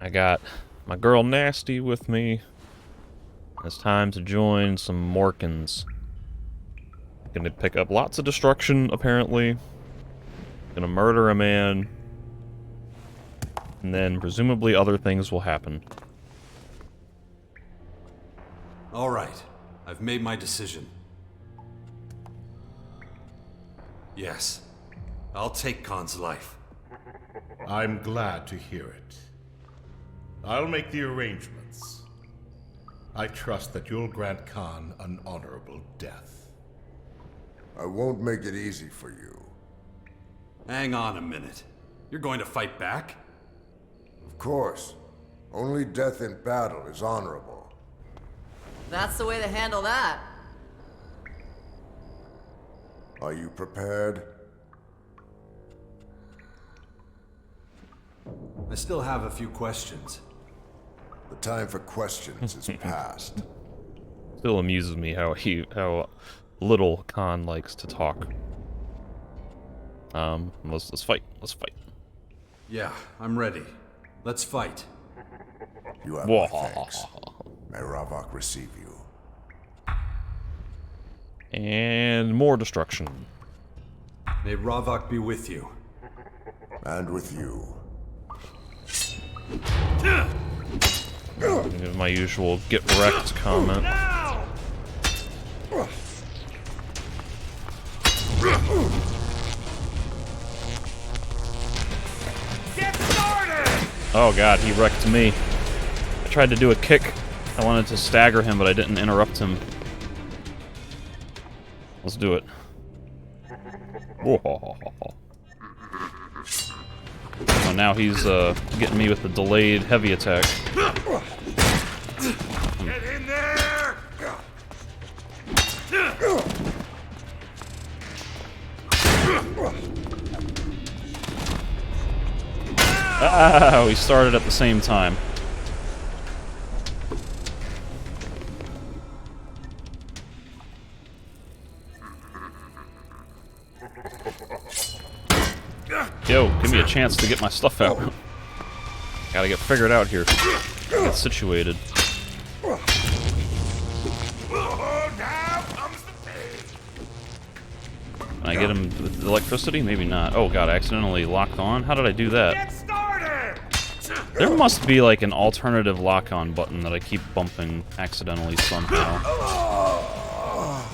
I got my girl Nasty with me. It's time to join some Morkins. Gonna pick up lots of destruction, apparently. Gonna murder a man. And then, presumably, other things will happen. Alright, I've made my decision. Yes, I'll take Khan's life. I'm glad to hear it. I'll make the arrangements. I trust that you'll grant Khan an honorable death. I won't make it easy for you. Hang on a minute. You're going to fight back? Of course. Only death in battle is honorable. That's the way to handle that. Are you prepared? I still have a few questions. The time for questions is past. Still amuses me how little Khan likes to talk. Let's fight. Let's fight. Yeah, I'm ready. Let's fight. You have my thanks. May Ravok receive you. And more destruction. May Ravok be with you. And with you. Give my usual get wrecked comment. Get started! Oh god, he wrecked me. I tried to do a kick. I wanted to stagger him, but I didn't interrupt him. Let's do it. Whoa. Oh, now he's getting me with the delayed heavy attack. Get in there! Ah, we started at the same time. Yo, give me a chance to get my stuff out. Gotta get figured out here. Get situated. Now comes the pain. Can I get him with electricity? Maybe not. Oh god, I accidentally locked on? How did I do that? Get started! There must be like an alternative lock-on button that I keep bumping accidentally somehow.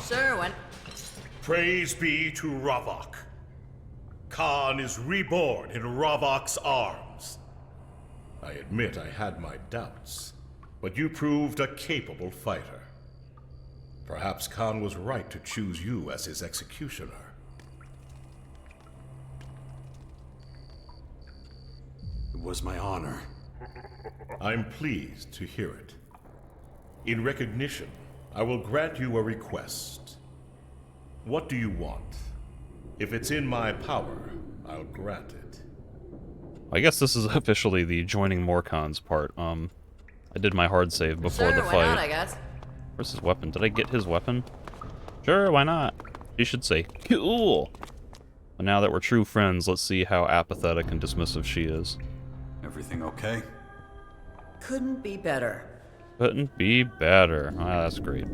Sure, when... Praise be to Ravok. Khan is reborn in Ravok's arms. I admit I had my doubts, but you proved a capable fighter. Perhaps Khan was right to choose you as his executioner. It was my honor. I'm pleased to hear it. In recognition, I will grant you a request. What do you want? If it's in my power, I'll grant it. I guess this is officially the joining Morkons part. I did my hard save before Sure, the why fight. not, I guess. Where's his weapon? Did I get his weapon? Sure, why not? You should say, cool! But now that we're true friends, let's see how apathetic and dismissive she is. Everything okay? Couldn't be better. Couldn't be better. Ah, that's great.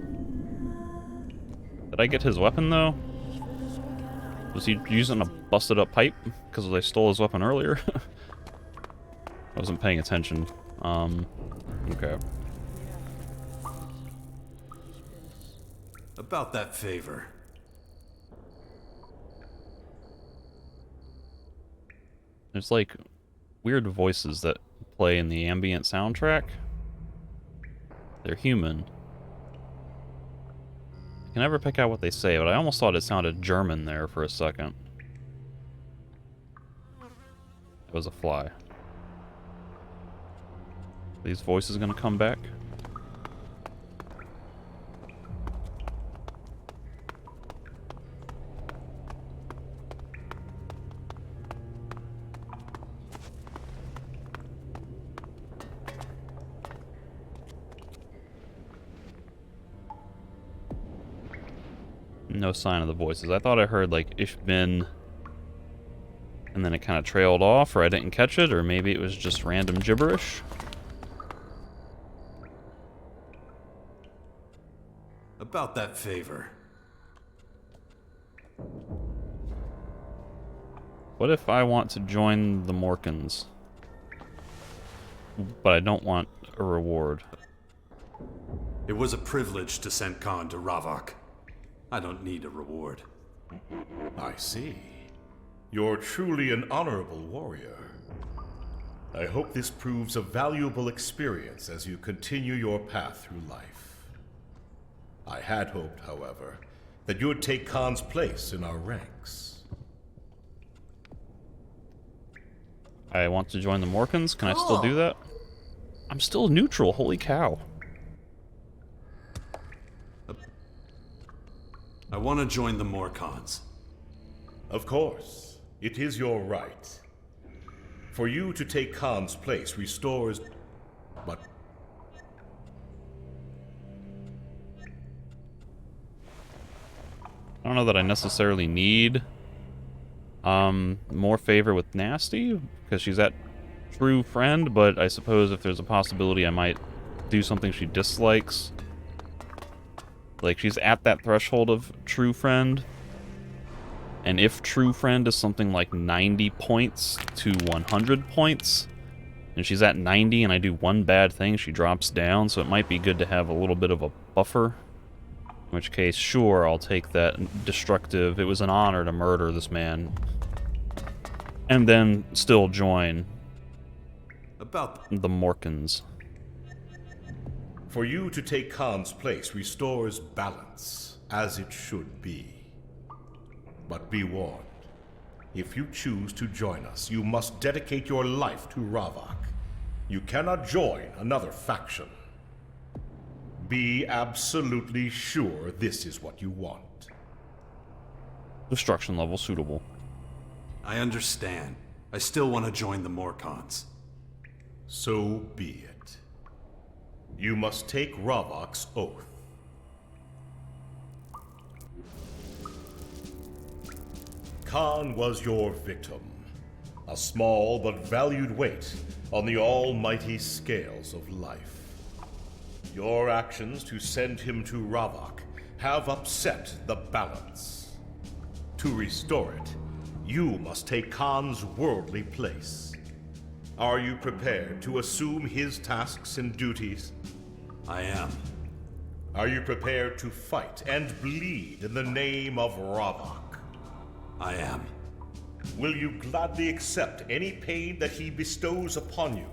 Did I get his weapon, though? Was he using a busted up pipe? Because I stole his weapon earlier? I wasn't paying attention. Okay. About that favor. There's like weird voices that play in the ambient soundtrack. They're human. I can never pick out what they say, but I almost thought it sounded German there for a second. It was a fly. These voices gonna come back? No sign of the voices. I thought I heard like Ich bin And then it kind of trailed off, or I didn't catch it, or maybe it was just random gibberish. About that favor. What if I want to join the Morkans? But I don't want a reward. It was a privilege to send Khan to Ravok. I don't need a reward. I see. You're truly an honorable warrior. I hope this proves a valuable experience as you continue your path through life. I had hoped, however, that you would take Khan's place in our ranks. I want to join the Morkans. Can I still do that? I'm still neutral. Holy cow. I want to join the Morkans. Of course, it is your right. For you to take Khan's place restores... But I don't know that I necessarily need more favor with Nasty, because she's that true friend, but I suppose if there's a possibility I might do something she dislikes. Like, she's at that threshold of true friend, and if true friend is something like 90 points to 100 points, and she's at 90 and I do one bad thing, she drops down, so it might be good to have a little bit of a buffer. In which case, sure, I'll take that destructive, it was an honor to murder this man. And then still join About the Morkans. for you to take Khan's place restores balance, as it should be. But be warned, if you choose to join us, you must dedicate your life to Ravok. You cannot join another faction. Be absolutely sure this is what you want. Destruction level suitable. I understand. I still want to join the Morkans. So be it. You must take Ravok's oath. Khan was your victim, a small but valued weight on the almighty scales of life. Your actions to send him to Ravok have upset the balance. To restore it, you must take Khan's worldly place. Are you prepared to assume his tasks and duties? I am. Are you prepared to fight and bleed in the name of Ravok? I am. Will you gladly accept any pain that he bestows upon you,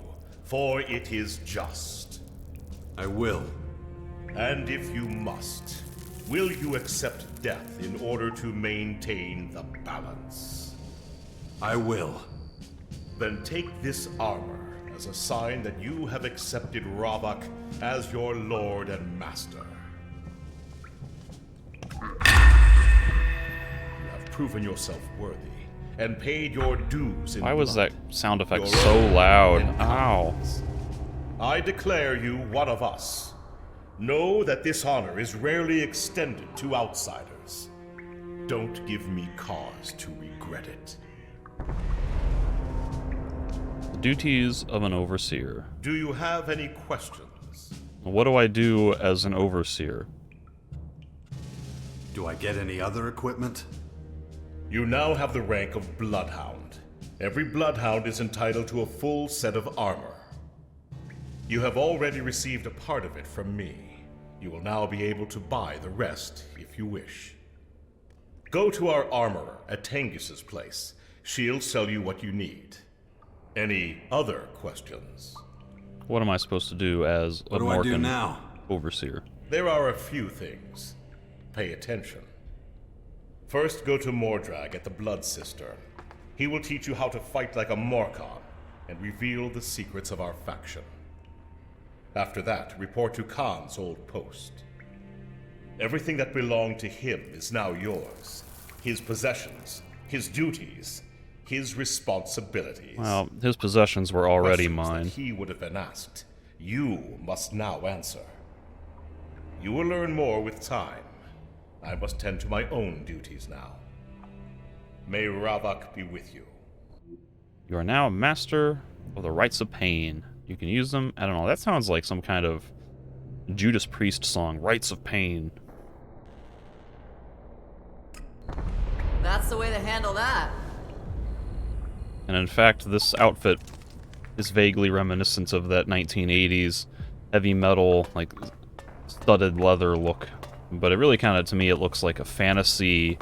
for it is just? I will. And if you must, will you accept death in order to maintain the balance? I will. Then take this armor as a sign that you have accepted Ravok as your lord and master. You have proven yourself worthy and paid your dues in Why was blood. that sound effect Your so own loud? and Ow. Khan's. I declare you one of us. Know that this honor is rarely extended to outsiders. Don't give me cause to regret it. The duties of an overseer. Do you have any questions? What do I do as an overseer? Do I get any other equipment? You now have the rank of Bloodhound. Every Bloodhound is entitled to a full set of armor. You have already received a part of it from me. You will now be able to buy the rest if you wish. Go to our armorer at Tengus's place. She'll sell you what you need. Any other questions? What am I supposed to do as a What do I do Morkan now? overseer? There are a few things. Pay attention. First, go to Mordrag at the Blood Cistern. He will teach you how to fight like a Morkan and reveal the secrets of our faction. After that, report to Khan's old post. Everything that belonged to him is now yours. His possessions, his duties, his responsibilities. Well, his possessions were already Questions mine. that he would have been asked, you must now answer. You will learn more with time. I must tend to my own duties now. May Ravok be with you. You are now a master of the rites of pain. You can use them. I don't know. That sounds like some kind of Judas Priest song. Rites of pain. That's the way to handle that. And in fact, this outfit is vaguely reminiscent of that 1980s heavy metal, like, studded leather look. But it really kind of, to me, it looks like a fantasy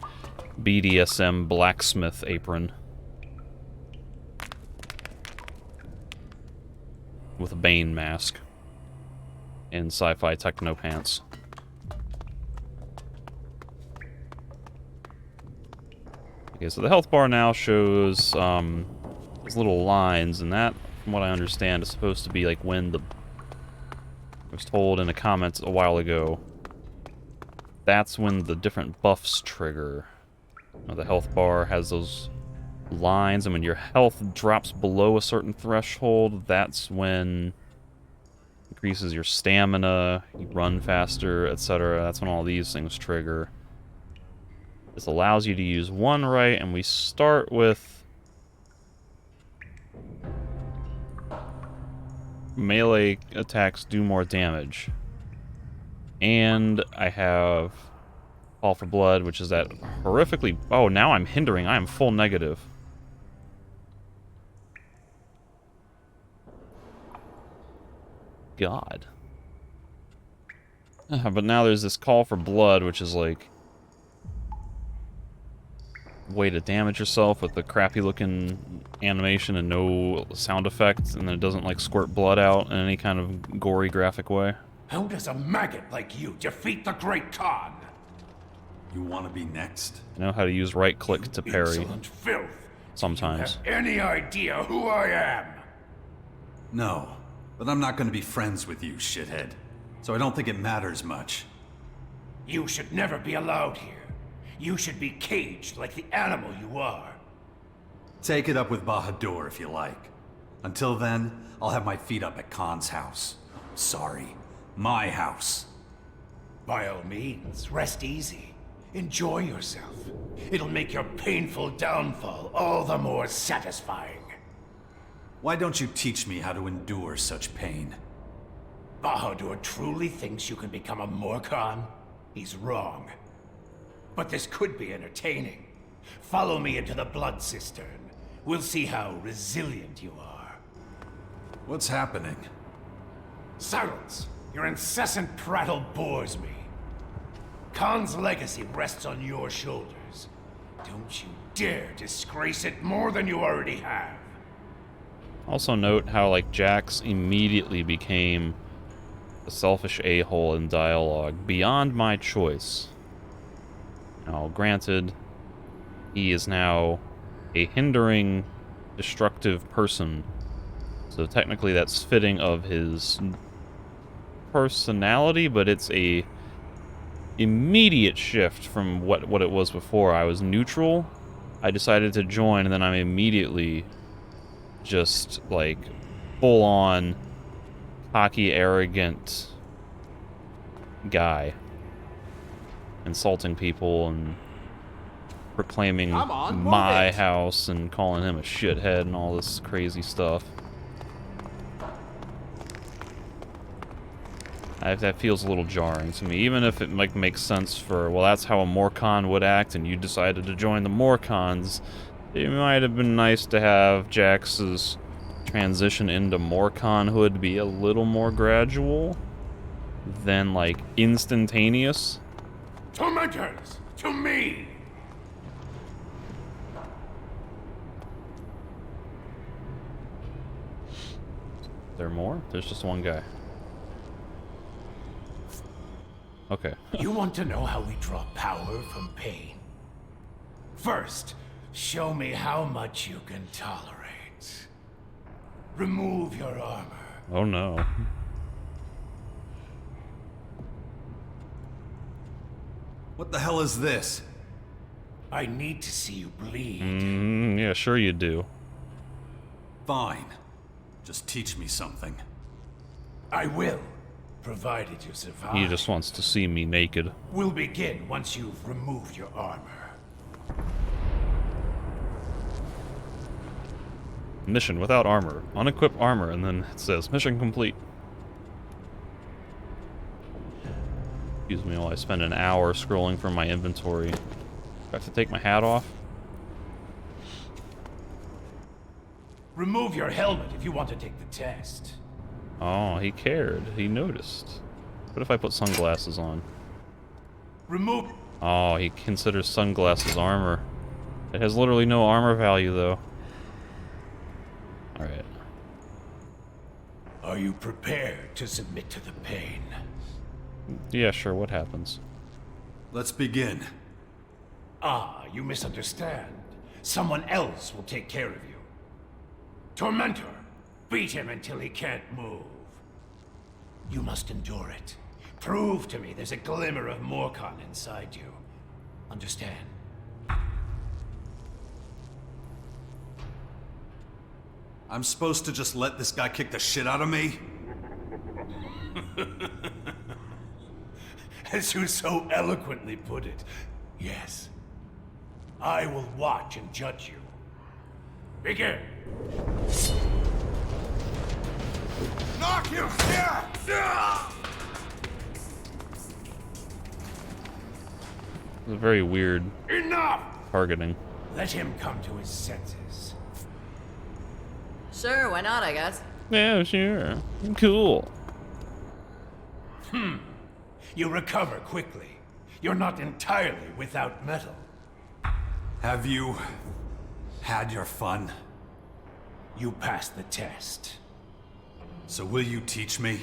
BDSM blacksmith apron. With a Bane mask. And sci-fi techno pants. Okay, so the health bar now shows these little lines, and that, from what I understand, is supposed to be like when the... I was told in a comment a while ago, that's when the different buffs trigger. You know, the health bar has those lines, and when your health drops below a certain threshold, that's when it increases your stamina, you run faster, etc. That's when all these things trigger. This allows you to use one right, and we start with melee attacks do more damage. And I have Call for Blood, which is that horrifically... Oh, now I'm hindering. I am full negative. God. But now there's this Call for Blood, which is like... way to damage yourself with the crappy looking animation and no sound effects, and then it doesn't like squirt blood out in any kind of gory graphic way. How does a maggot like you defeat the Great Khan? You want to be next? I know how to use right click to parry Insolent filth. sometimes. Have any idea who I am? No, but I'm not going to be friends with you, shithead. So I don't think it matters much. You should never be allowed here. You should be caged like the animal you are. Take it up with Bahadur if you like. Until then, I'll have my feet up at Khan's house. Sorry, my house. By all means, rest easy. Enjoy yourself. It'll make your painful downfall all the more satisfying. Why don't you teach me how to endure such pain? Bahadur truly thinks you can become a Morkhan? He's wrong. But this could be entertaining. Follow me into the blood cistern. We'll see how resilient you are. What's happening? Silence! Your incessant prattle bores me. Khan's legacy rests on your shoulders. Don't you dare disgrace it more than you already have. Also note how like Jax immediately became a selfish a-hole in dialogue beyond my choice. Now, granted, he is now a hindering, destructive person, so technically that's fitting of his personality, but it's a immediate shift from what it was before. I was neutral, I decided to join, and then I'm immediately just, like, full-on, cocky, arrogant guy. Insulting people and proclaiming my house and calling him a shithead and all this crazy stuff. That feels a little jarring to me, even if it like makes sense for, well, that's how a Morkhan would act and you decided to join the Morkhans. It might have been nice to have Jax's transition into Morkhanhood be a little more gradual than like instantaneous. Tormentors, to me! There are more? There's just one guy. Okay. You want to know how we draw power from pain? First, show me how much you can tolerate. Remove your armor. Oh no. What the hell is this? I need to see you bleed. Yeah, sure you do. Fine. Just teach me something. I will, provided you survive. He just wants to see me naked. We'll begin once you've removed your armor. Mission without armor. Unequip armor, and then it says mission complete. Excuse me while I spend an hour scrolling from my inventory. Do I have to take my hat off? Remove your helmet if you want to take the test. Oh, he cared. He noticed. What if I put sunglasses on? Remove... Oh, he considers sunglasses armor. It has literally no armor value, though. Alright. Are you prepared to submit to the pain? Yeah, sure, what happens? Let's begin. Ah, you misunderstand. Someone else will take care of you. Tormentor, beat him until he can't move. You must endure it. Prove to me there's a glimmer of Morcon inside you. Understand? I'm supposed to just let this guy kick the shit out of me? As you so eloquently put it, yes. I will watch and judge you. Begin. Knock him! It's a very weird Enough! targeting. Let him come to his senses. Sure, why not, I guess. Yeah, sure. Cool. You recover quickly. You're not entirely without metal. Have you had your fun? You passed the test. So will you teach me?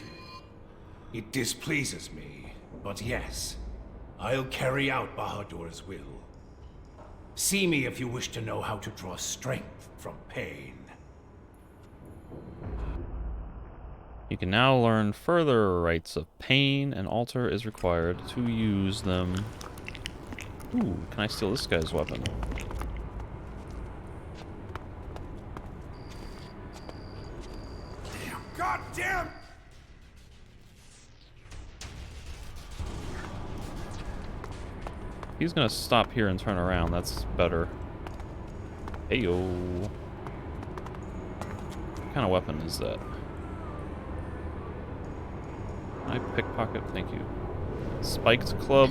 It displeases me, but yes, I'll carry out Bahadur's will. See me if you wish to know how to draw strength from pain. You can now learn further rites of pain. An altar is required to use them. Ooh, can I steal this guy's weapon? God damn! He's gonna stop here and turn around. That's better. Heyo. What kind of weapon is that? I pickpocket, thank you. Spiked club.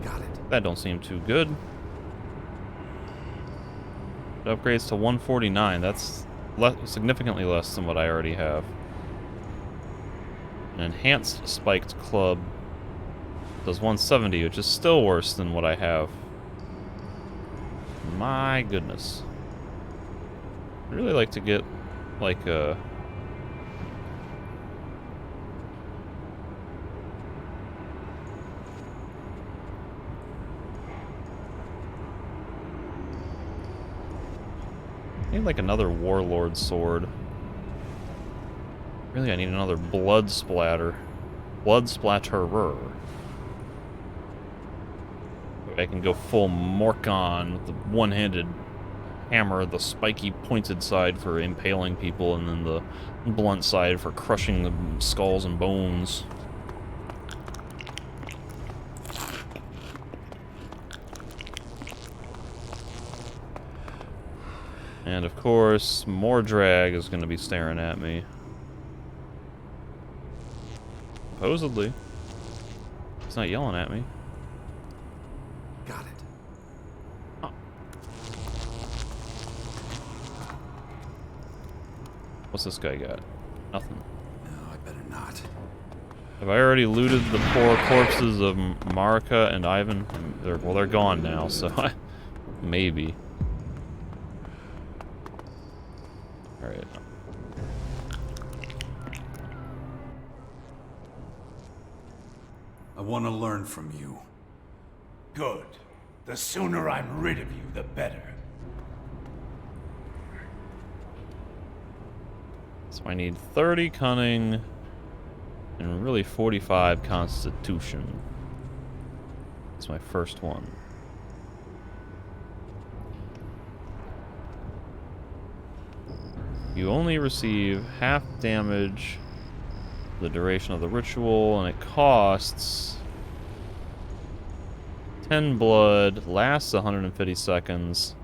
Got it. That don't seem too good. It upgrades to 149. That's significantly less than what I already have. An enhanced spiked club does 170, which is still worse than what I have. My goodness. I'd really like to get, like, a... I need like another warlord sword. Really, I need another blood splatter. Blood splatterer. I can go full Morcon with the one-handed hammer, the spiky pointed side for impaling people, and then the blunt side for crushing the skulls and bones. And of course, more drag is going to be staring at me. Supposedly. It's not yelling at me. Got it. Huh. What's this guy got? Nothing. No, I better not. Have I already looted the poor corpses of Marika and Ivan? Well, they're gone now, so maybe. Alright. I want to learn from you. Good. The sooner I'm rid of you, the better. So I need 30 cunning and really 45 constitution. That's my first one. You only receive half damage for the duration of the ritual, and it costs 10 blood, lasts 150 seconds,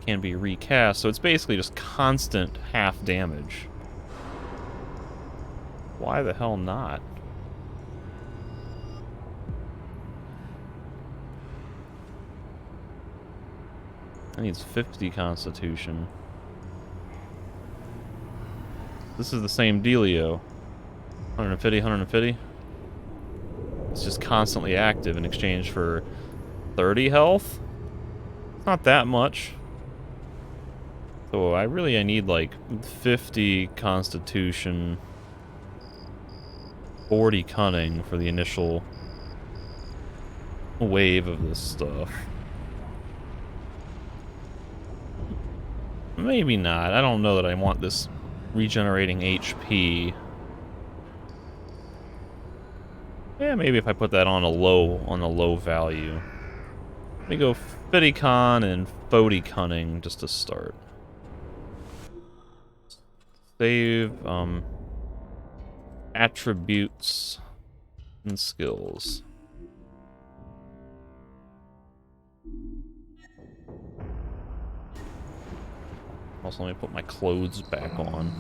can be recast, so it's basically just constant half damage. Why the hell not? That needs 50 constitution. This is the same dealio. 150, 150. It's just constantly active in exchange for 30 health? Not that much. So I need like 50 constitution, 40 cunning for the initial wave of this stuff. Maybe not. I don't know that I want this regenerating HP. Yeah, maybe if I put that on a low value. Let me go Fitty-Con and Fody Cunning just to start. Save attributes and skills. Also, let me put my clothes back on.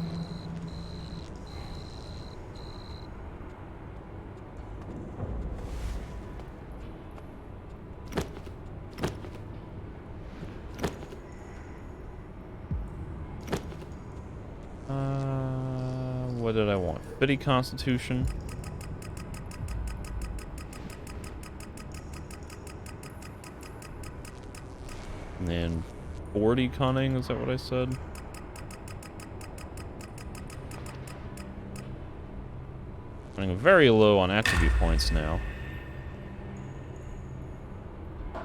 What did I want? 50 constitution. And then 40 cunning, is that what I said? Running very low on attribute points now. I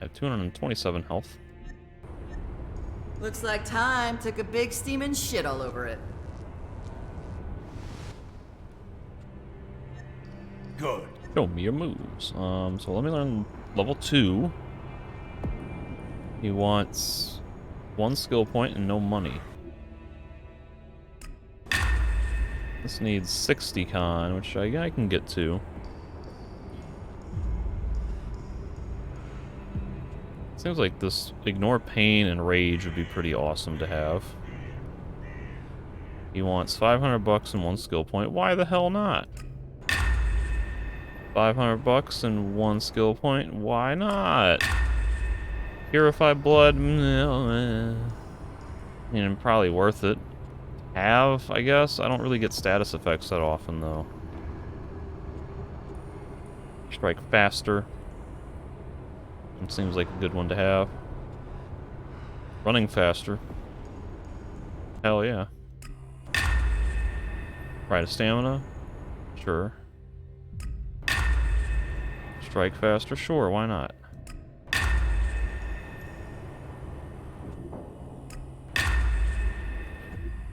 have 227 health. Looks like time took a big steaming shit all over it. Good. Show me your moves. So let me learn level 2. He wants 1 skill point and no money. This needs 60 con, which I can get to. Seems like this ignore pain and rage would be pretty awesome to have. He wants 500 bucks and 1 skill point. Why the hell not? 500 bucks and 1 skill point. Why not? Purify blood. I mean, probably worth it. Have, I guess. I don't really get status effects that often, though. Strike faster. It seems like a good one to have. Running faster. Hell yeah. Right, a stamina? Sure. Strike faster? Sure, why not?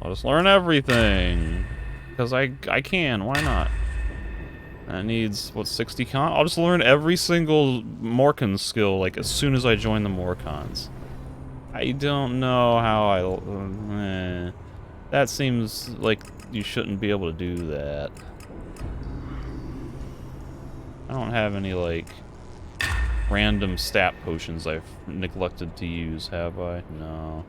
I'll just learn everything. Because I can, why not? That needs, what, 60 con? I'll just learn every single Morkan skill, like, as soon as I join the Morkans. I don't know how that seems like you shouldn't be able to do that. I don't have any, like, random stat potions I've neglected to use, have I? No.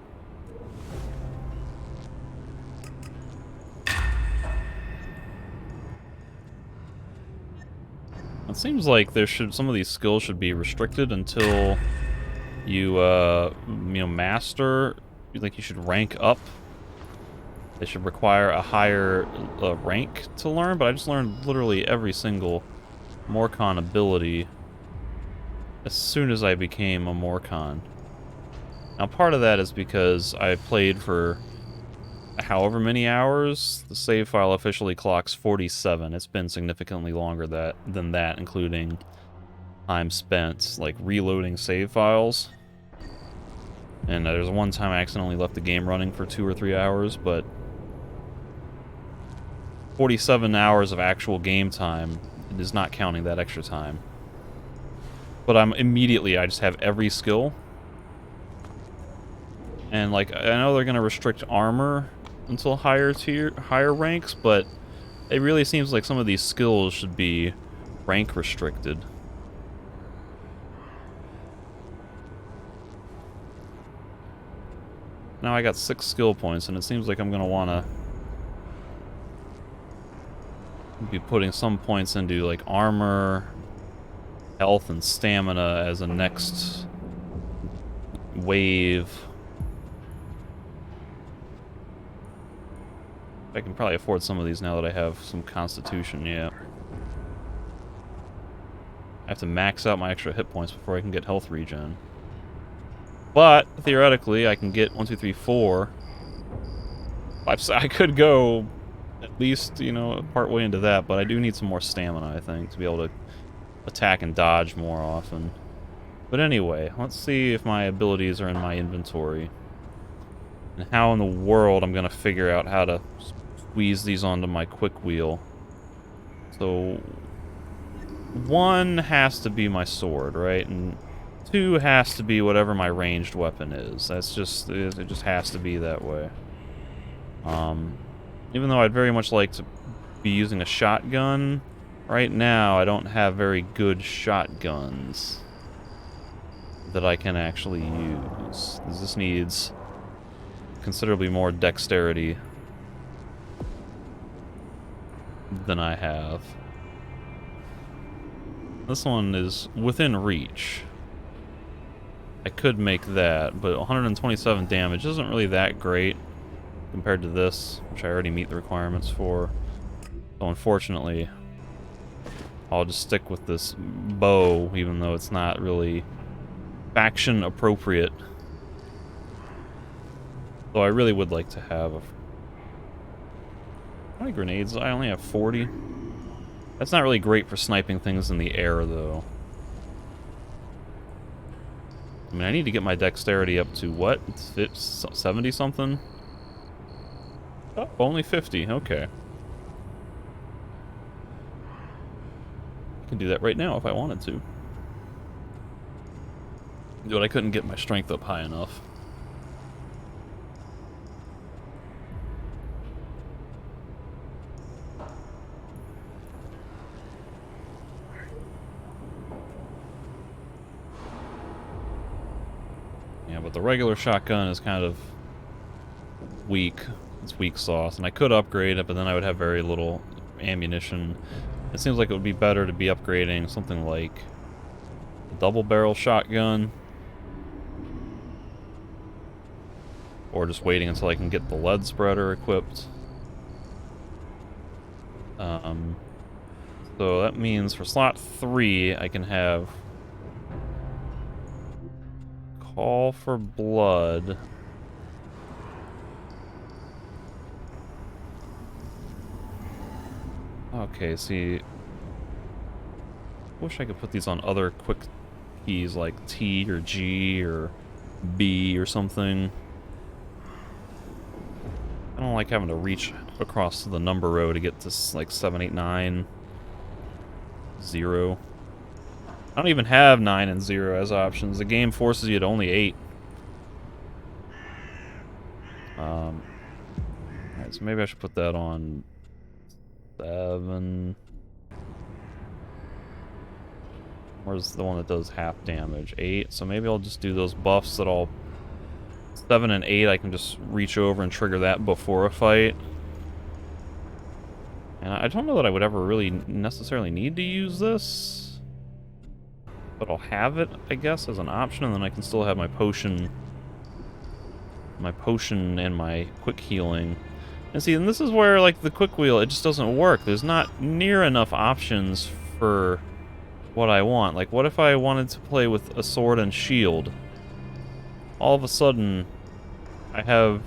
It seems like some of these skills should be restricted until you master. Like, you should rank up. They should require a higher rank to learn, but I just learned literally every single Morkan ability as soon as I became a Morkan. Now, part of that is because I played for however many hours. The save file officially clocks 47. It's been significantly longer than that, including time spent, like, reloading save files. And there's one time I accidentally left the game running for 2 or 3 hours, but 47 hours of actual game time is not counting that extra time. But I just have every skill. And, like, I know they're gonna restrict armor until higher ranks, but it really seems like some of these skills should be rank restricted. now I got 6 skill points, and it seems like I'm gonna wanna be putting some points into like armor, health, and stamina as a next wave. I can probably afford some of these now that I have some constitution, yeah. I have to max out my extra hit points before I can get health regen. But, theoretically, I can get 1, 2, 3, 4. I could go at least, you know, part way into that, but I do need some more stamina, I think, to be able to attack and dodge more often. But anyway, let's see if my abilities are in my inventory. And how in the world I'm gonna figure out how to squeeze these onto my quick wheel. So 1 has to be my sword, right? And 2 has to be whatever my ranged weapon is. That's just, it just has to be that way. Even though I'd very much like to be using a shotgun, right now I don't have very good shotguns that I can actually use. This needs considerably more dexterity than I have. This one is within reach. I could make that, but 127 damage isn't really that great compared to this, which I already meet the requirements for. So unfortunately, I'll just stick with this bow, even though it's not really faction appropriate. Though I really would like to have a... How many grenades? I only have 40. That's not really great for sniping things in the air, though. I mean, I need to get my dexterity up to, what? 70-something? Oh, only 50. Okay. I can do that right now if I wanted to. But I couldn't get my strength up high enough. Yeah, but the regular shotgun is kind of weak. It's weak sauce, and I could upgrade it, but then I would have very little ammunition. It seems like it would be better to be upgrading something like a double-barrel shotgun, or just waiting until I can get the lead spreader equipped. So that means for slot 3, I can have Call for Blood. Okay, see, wish I could put these on other quick keys like T or G or B or something. I don't like having to reach across the number row to get to like 7, 8, 9, 0. I don't even have 9 and 0 as options. The game forces you to only 8. Alright, so maybe I should put that on 7. Where's the one that does half damage? 8. So maybe I'll just do those buffs that all 7 and 8. I can just reach over and trigger that before a fight. And I don't know that I would ever really necessarily need to use this, but I'll have it, I guess, as an option, and then I can still have my potion and my quick healing. And see, and this is where, like, the quick wheel, it just doesn't work. There's not near enough options for what I want. Like, what if I wanted to play with a sword and shield? All of a sudden, I'm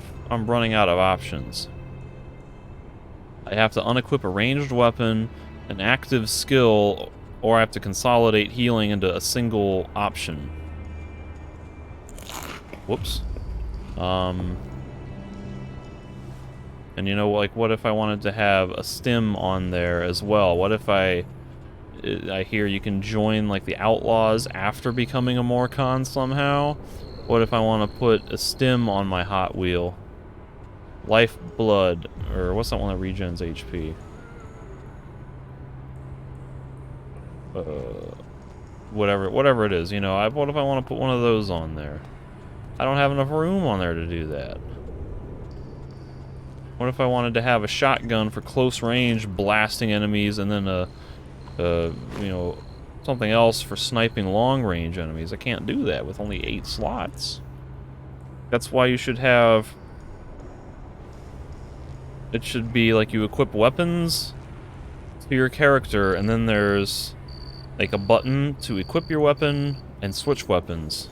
running out of options. I have to unequip a ranged weapon, an active skill, or I have to consolidate healing into a single option. Whoops. And you know, like, what if I wanted to have a stim on there as well? What if I hear you can join, like, the Outlaws after becoming a Morcon somehow? What if I want to put a stim on my Hot Wheel? Lifeblood, or what's that one that regens HP? Whatever it is, you know. What if I want to put one of those on there? I don't have enough room on there to do that. What if I wanted to have a shotgun for close range blasting enemies and then you know, something else for sniping long range enemies? I can't do that with only 8 slots. That's why you should have... It should be like you equip weapons to your character, and then there's like a button to equip your weapon and switch weapons.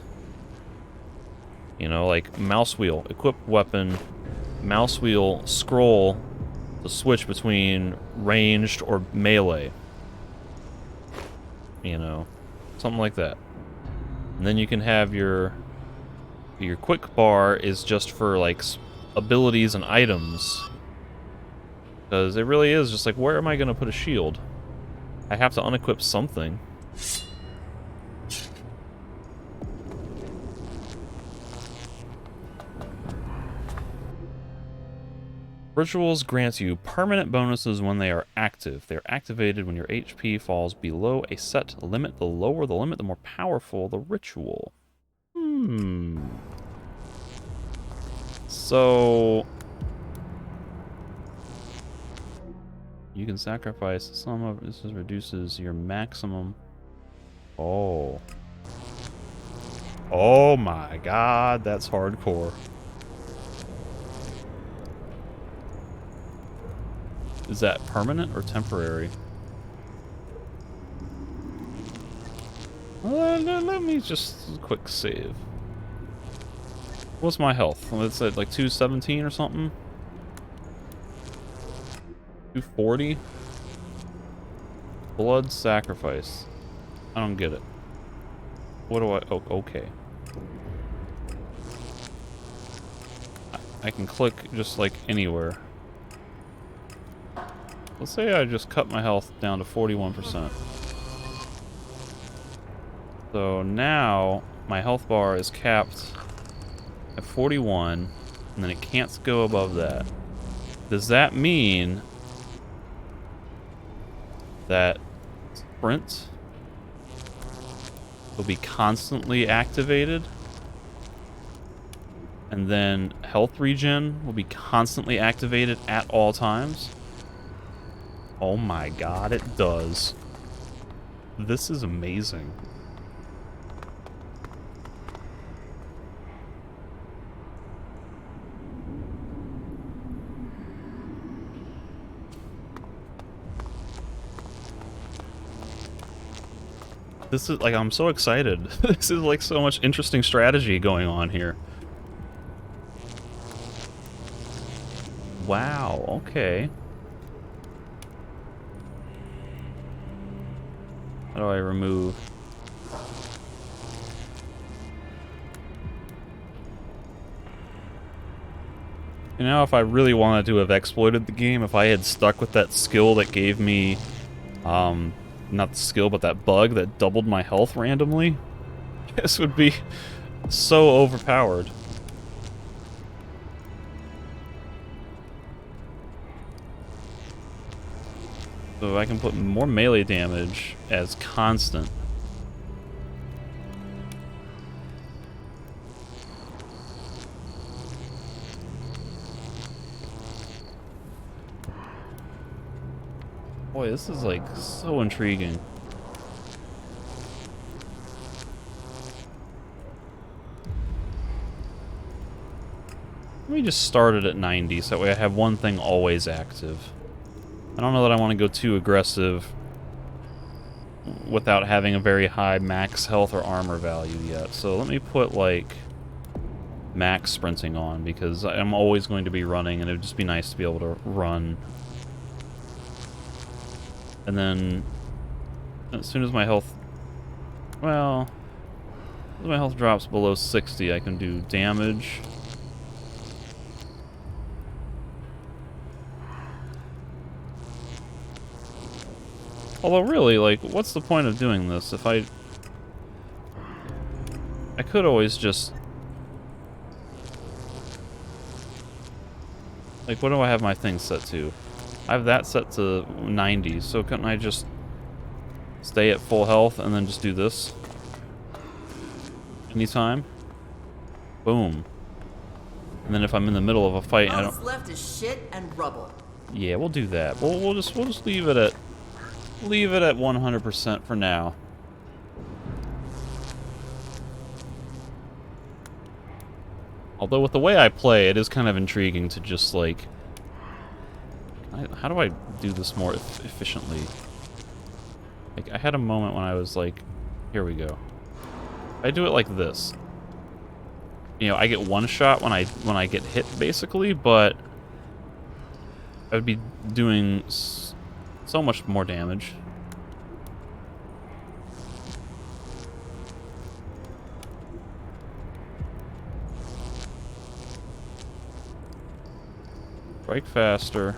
You know, like mouse wheel, equip weapon, mouse wheel, scroll to switch between ranged or melee. You know, something like that. And then you can have your quick bar is just for like abilities and items. Because it really is just like, where am I going to put a shield? I have to unequip something. Rituals grant you permanent bonuses when they are active. They are activated when your HP falls below a set limit. The lower the limit, the more powerful the ritual. So... you can sacrifice some of this. Reduces your maximum. Oh. Oh my god, that's hardcore. Is that permanent or temporary? Let me just quick save. What's my health? It's at like 217 or something? 240? Blood sacrifice. I don't get it. What do I... oh, okay. I can click just like anywhere. Let's say I just cut my health down to 41%. So now my health bar is capped at 41, and then it can't go above that. Does that mean that sprint will be constantly activated, and then health regen will be constantly activated at all times? Oh my god, it does. This is amazing. This is like, I'm so excited. This is like so much interesting strategy going on here. Wow, okay. How do I remove? You know, if I really wanted to have exploited the game, if I had stuck with that skill that gave me, not the skill, but that bug that doubled my health randomly, this would be so overpowered. So I can put more melee damage as constant. Boy, this is like so intriguing. Let me just start it at 90, so that way I have one thing always active. I don't know that I want to go too aggressive without having a very high max health or armor value yet. So let me put, like, max sprinting on, because I'm always going to be running, and it would just be nice to be able to run. And then, as soon as my health... well, as my health drops below 60, I can do damage. Although really, like, what's the point of doing this if I could always just... like, what do I have my thing set to? I have that set to 90, so couldn't I just stay at full health and then just do this? Anytime? Boom. And then if I'm in the middle of a fight, All I that's don't. left is shit and rubble. Yeah, we'll do that. We'll just leave it at 100% for now. Although with the way I play, it is kind of intriguing to just like, how do I do this more efficiently? Like I had a moment when I was like, here we go. I do it like this. You know, I get one shot when I get hit basically, but I would be doing so much more damage. Strike faster.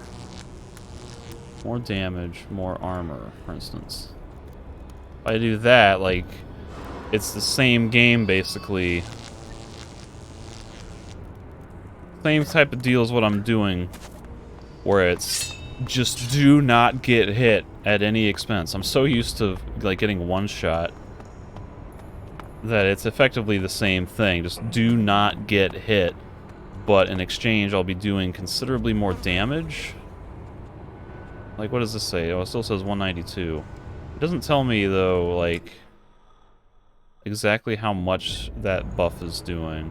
More damage, more armor, for instance. If I do that, like, it's the same game, basically. Same type of deal as what I'm doing, where it's just do not get hit at any expense. I'm so used to, like, getting one shot that it's effectively the same thing. Just do not get hit. But in exchange, I'll be doing considerably more damage. Like, what does this say? Oh, it still says 192. It doesn't tell me, though, like, exactly how much that buff is doing.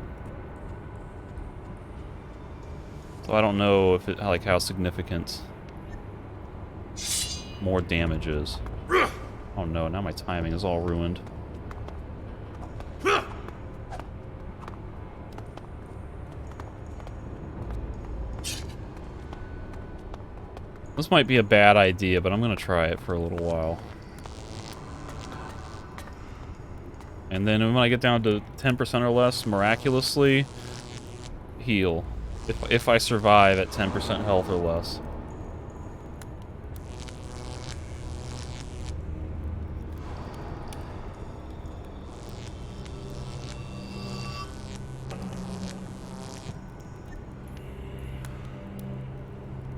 So I don't know if it, like, how significant more damage is. Oh no, now my timing is all ruined. This might be a bad idea, but I'm gonna try it for a little while. And then when I get down to 10% or less, miraculously, heal. If I survive at 10% health or less.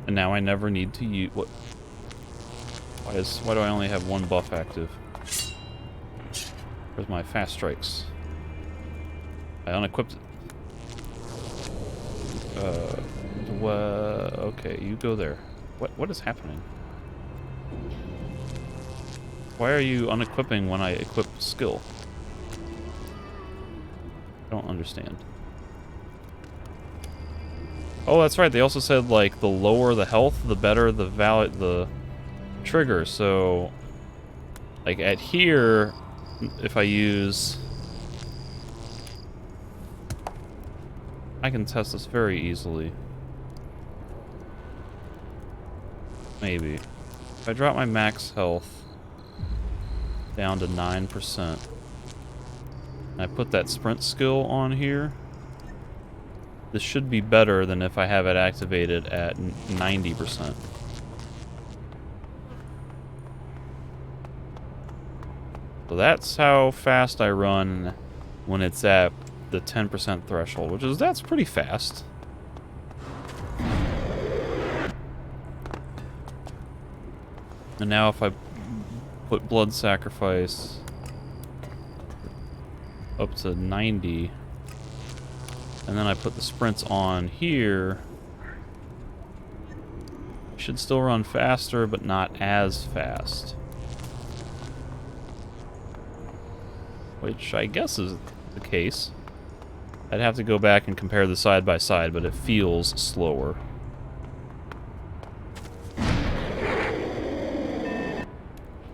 And now I never need to use what? Why do I only have one buff active? Where's my fast strikes? I unequipped it. Okay, you go there. What is happening? Why are you unequipping when I equip skill? I don't understand. Oh, that's right. They also said, like, the lower the health, the better the trigger. So, like, at here, if I use... I can test this very easily. Maybe. If I drop my max health down to 9%, and I put that sprint skill on here, this should be better than if I have it activated at 90%. So that's how fast I run when it's at the 10% threshold, that's pretty fast. And now if I put blood sacrifice up to 90, and then I put the sprints on here, I should still run faster, but not as fast. Which I guess is the case. I'd have to go back and compare the side by side, but it feels slower.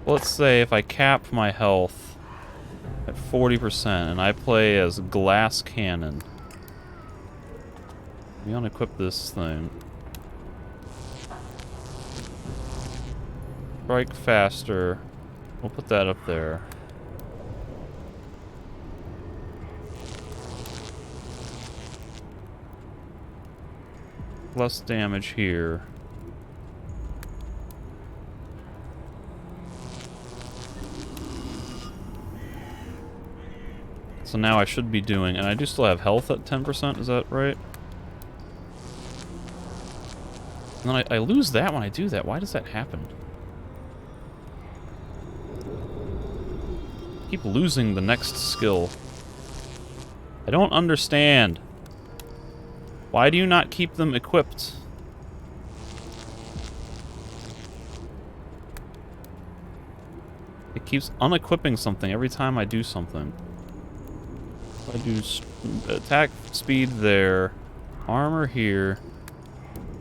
Let's say if I cap my health at 40% and I play as Glass Cannon. We unequip this thing. Strike faster. We'll put that up there. Less damage here. So now I should be doing, and I do still have health at 10%, is that right? And then I lose that when I do that. Why does that happen? I keep losing the next skill. I don't understand. Why do you not keep them equipped? It keeps unequipping something every time I do something. I do attack speed there, armor here,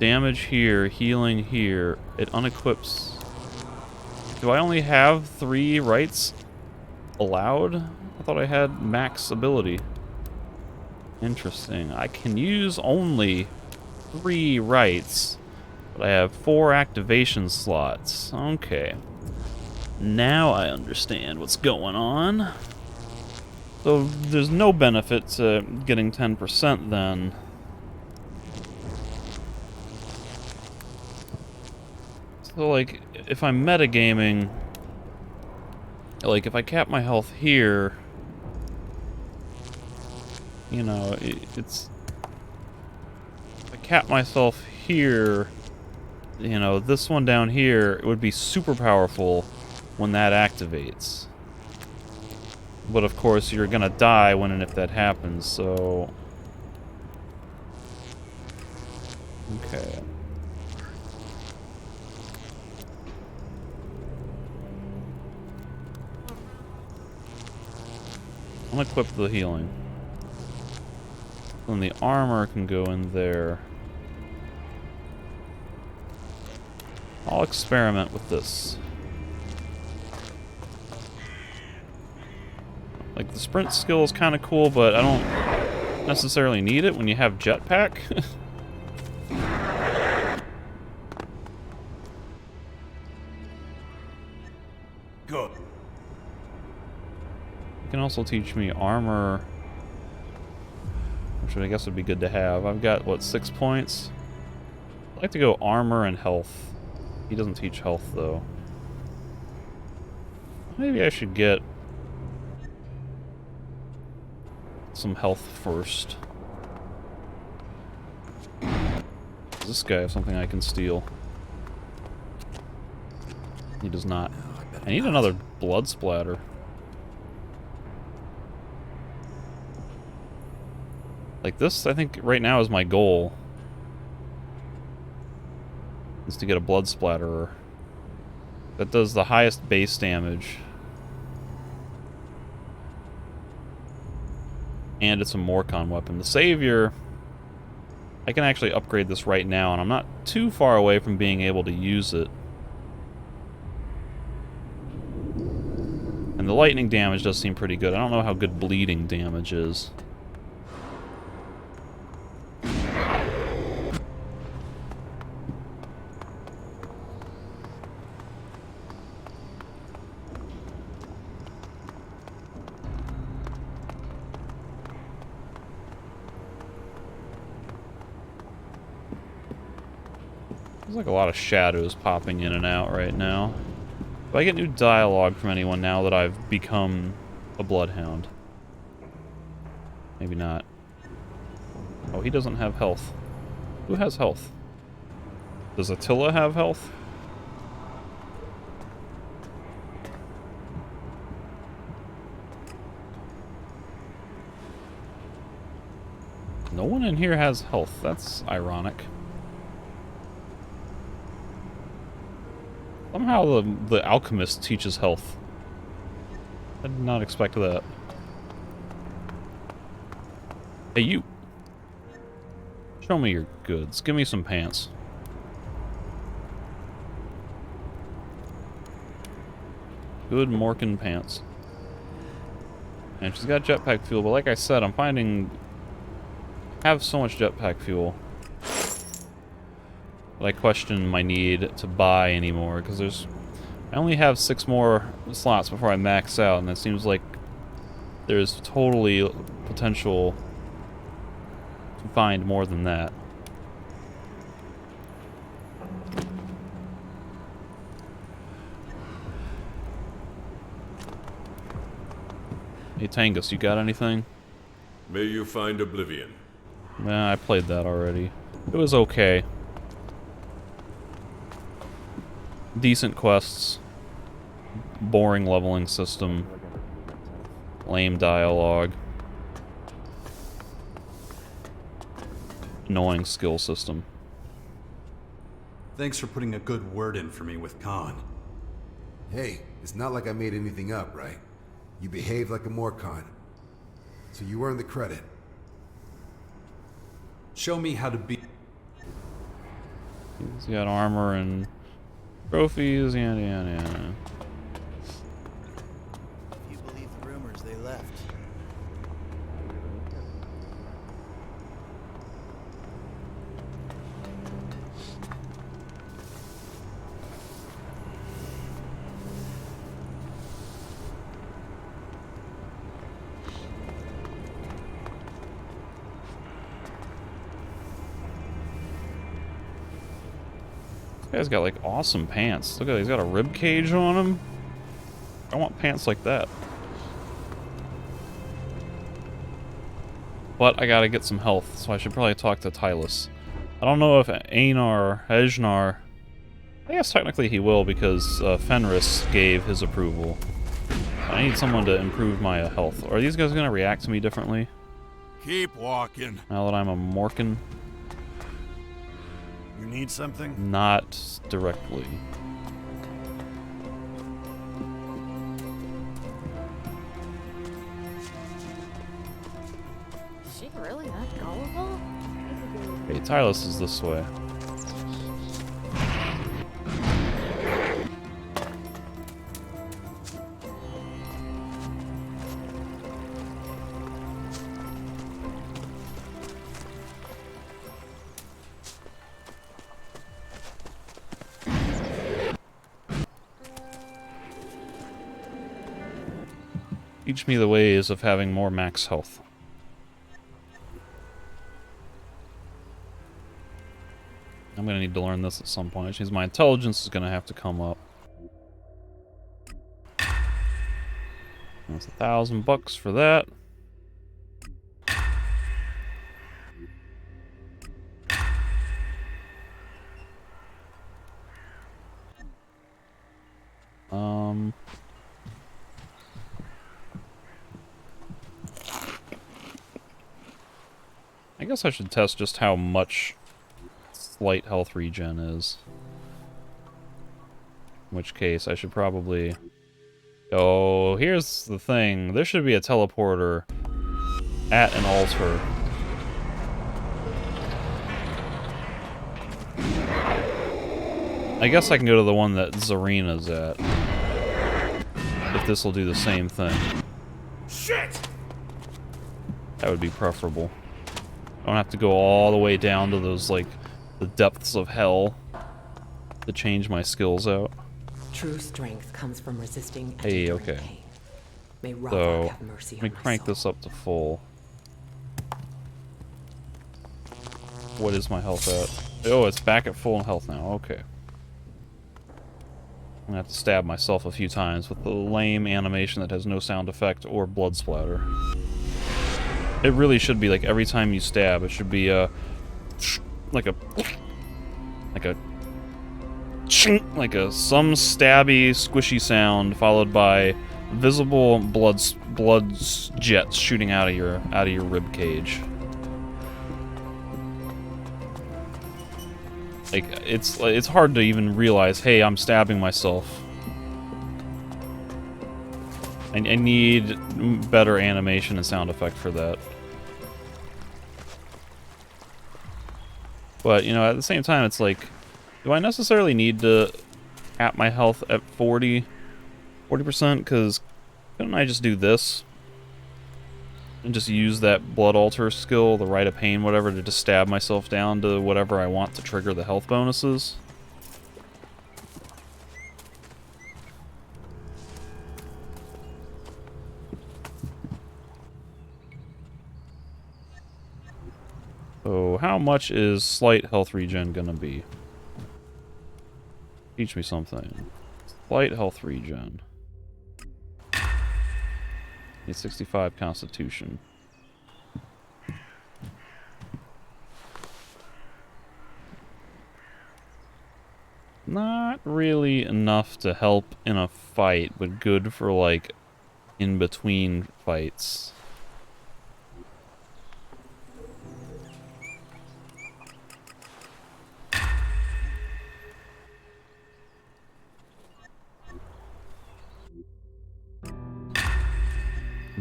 damage here, healing here. It unequips. Do I only have 3 rights allowed? I thought I had max ability. Interesting. I can use only 3 rights, but I have 4 activation slots. Okay. Now I understand what's going on. So there's no benefit to getting 10% then. So like, if I'm metagaming, like if I cap my health here, you know, it's... If I cap myself here, you know, this one down here, it would be super powerful when that activates. But of course, you're gonna die when and if that happens, so... Okay. Unequip the healing. Then the armor can go in there. I'll experiment with this. Like, the sprint skill is kind of cool, but I don't necessarily need it when you have jetpack. Good. You can also teach me armor, which I guess would be good to have. I've got, what, 6 points? I'd like to go armor and health. He doesn't teach health, though. Maybe I should get some health first. Does this guy have something I can steal? He does not. I need another blood splatter. Like this, I think right now is my goal. Is to get a blood splatterer. That does the highest base damage. And it's a Morcon weapon. The Savior, I can actually upgrade this right now, and I'm not too far away from being able to use it. And the lightning damage does seem pretty good. I don't know how good bleeding damage is. There's like a lot of shadows popping in and out right now. Do I get new dialogue from anyone now that I've become a bloodhound? Maybe not. Oh, he doesn't have health. Who has health? Does Attila have health? No one in here has health. That's ironic. Somehow the alchemist teaches health. I did not expect that. Hey, you. Show me your goods. Give me some pants. Good Morkin pants. And she's got jetpack fuel, but like I said, I'm finding... I have so much jetpack fuel. But I question my need to buy anymore, because there's... I only have 6 more slots before I max out, and it seems like there's totally potential to find more than that. Hey Tangus, you got anything? May you find oblivion. Nah, I played that already. It was okay. Decent quests. Boring leveling system. Lame dialogue. annoying skill system. Thanks for putting a good word in for me with Khan. Hey, it's not like I made anything up, right? You behaved like a Morcon. So you earned the credit. Show me how to be... He's got armor and trophies, yeah. If you believe the rumors, they left. This guy's got like awesome pants. Look at that, he's got a rib cage on him. I want pants like that. But I gotta get some health, so I should probably talk to Tylus. I don't know if Ejnar... I guess technically he will because Fenris gave his approval. I need someone to improve my health. Are these guys gonna react to me differently? Keep walking. Now that I'm a Morkan? You need something? Not directly. Is she really that gullible? Okay, Tylus is this way. Teach me the ways of having more max health. I'm gonna need to learn this at some point, which means my intelligence is gonna have to come up. That's $1,000 for that. I guess I should test just how much slight health regen is. In which case, I should probably... Oh, here's the thing. There should be a teleporter at an altar. I guess I can go to the one that Zarina's at. If this will do the same thing. Shit! That would be preferable. I don't have to go all the way down to those, like, the depths of hell to change my skills out. True strength comes from resisting and Hey, enduring okay. pain. May Ravok So, have mercy let me on my crank soul. this up to full. What is my health at? Oh, it's back at full health now. Okay. I'm gonna have to stab myself a few times with the lame animation that has no sound effect or blood splatter. It really should be like every time you stab, it should be like a some stabby, squishy sound followed by visible blood jets shooting out of your rib cage. Like it's hard to even realize, hey, I'm stabbing myself. I need better animation and sound effect for that. But, you know, at the same time, it's like, do I necessarily need to cap my health at 40%? Because couldn't I just do this? And just use that blood altar skill, the Rite of Pain, whatever, to just stab myself down to whatever I want to trigger the health bonuses? So, how much is slight health regen gonna be? Teach me something. Slight health regen. Need 65 constitution. Not really enough to help in a fight, but good for, like, in between fights.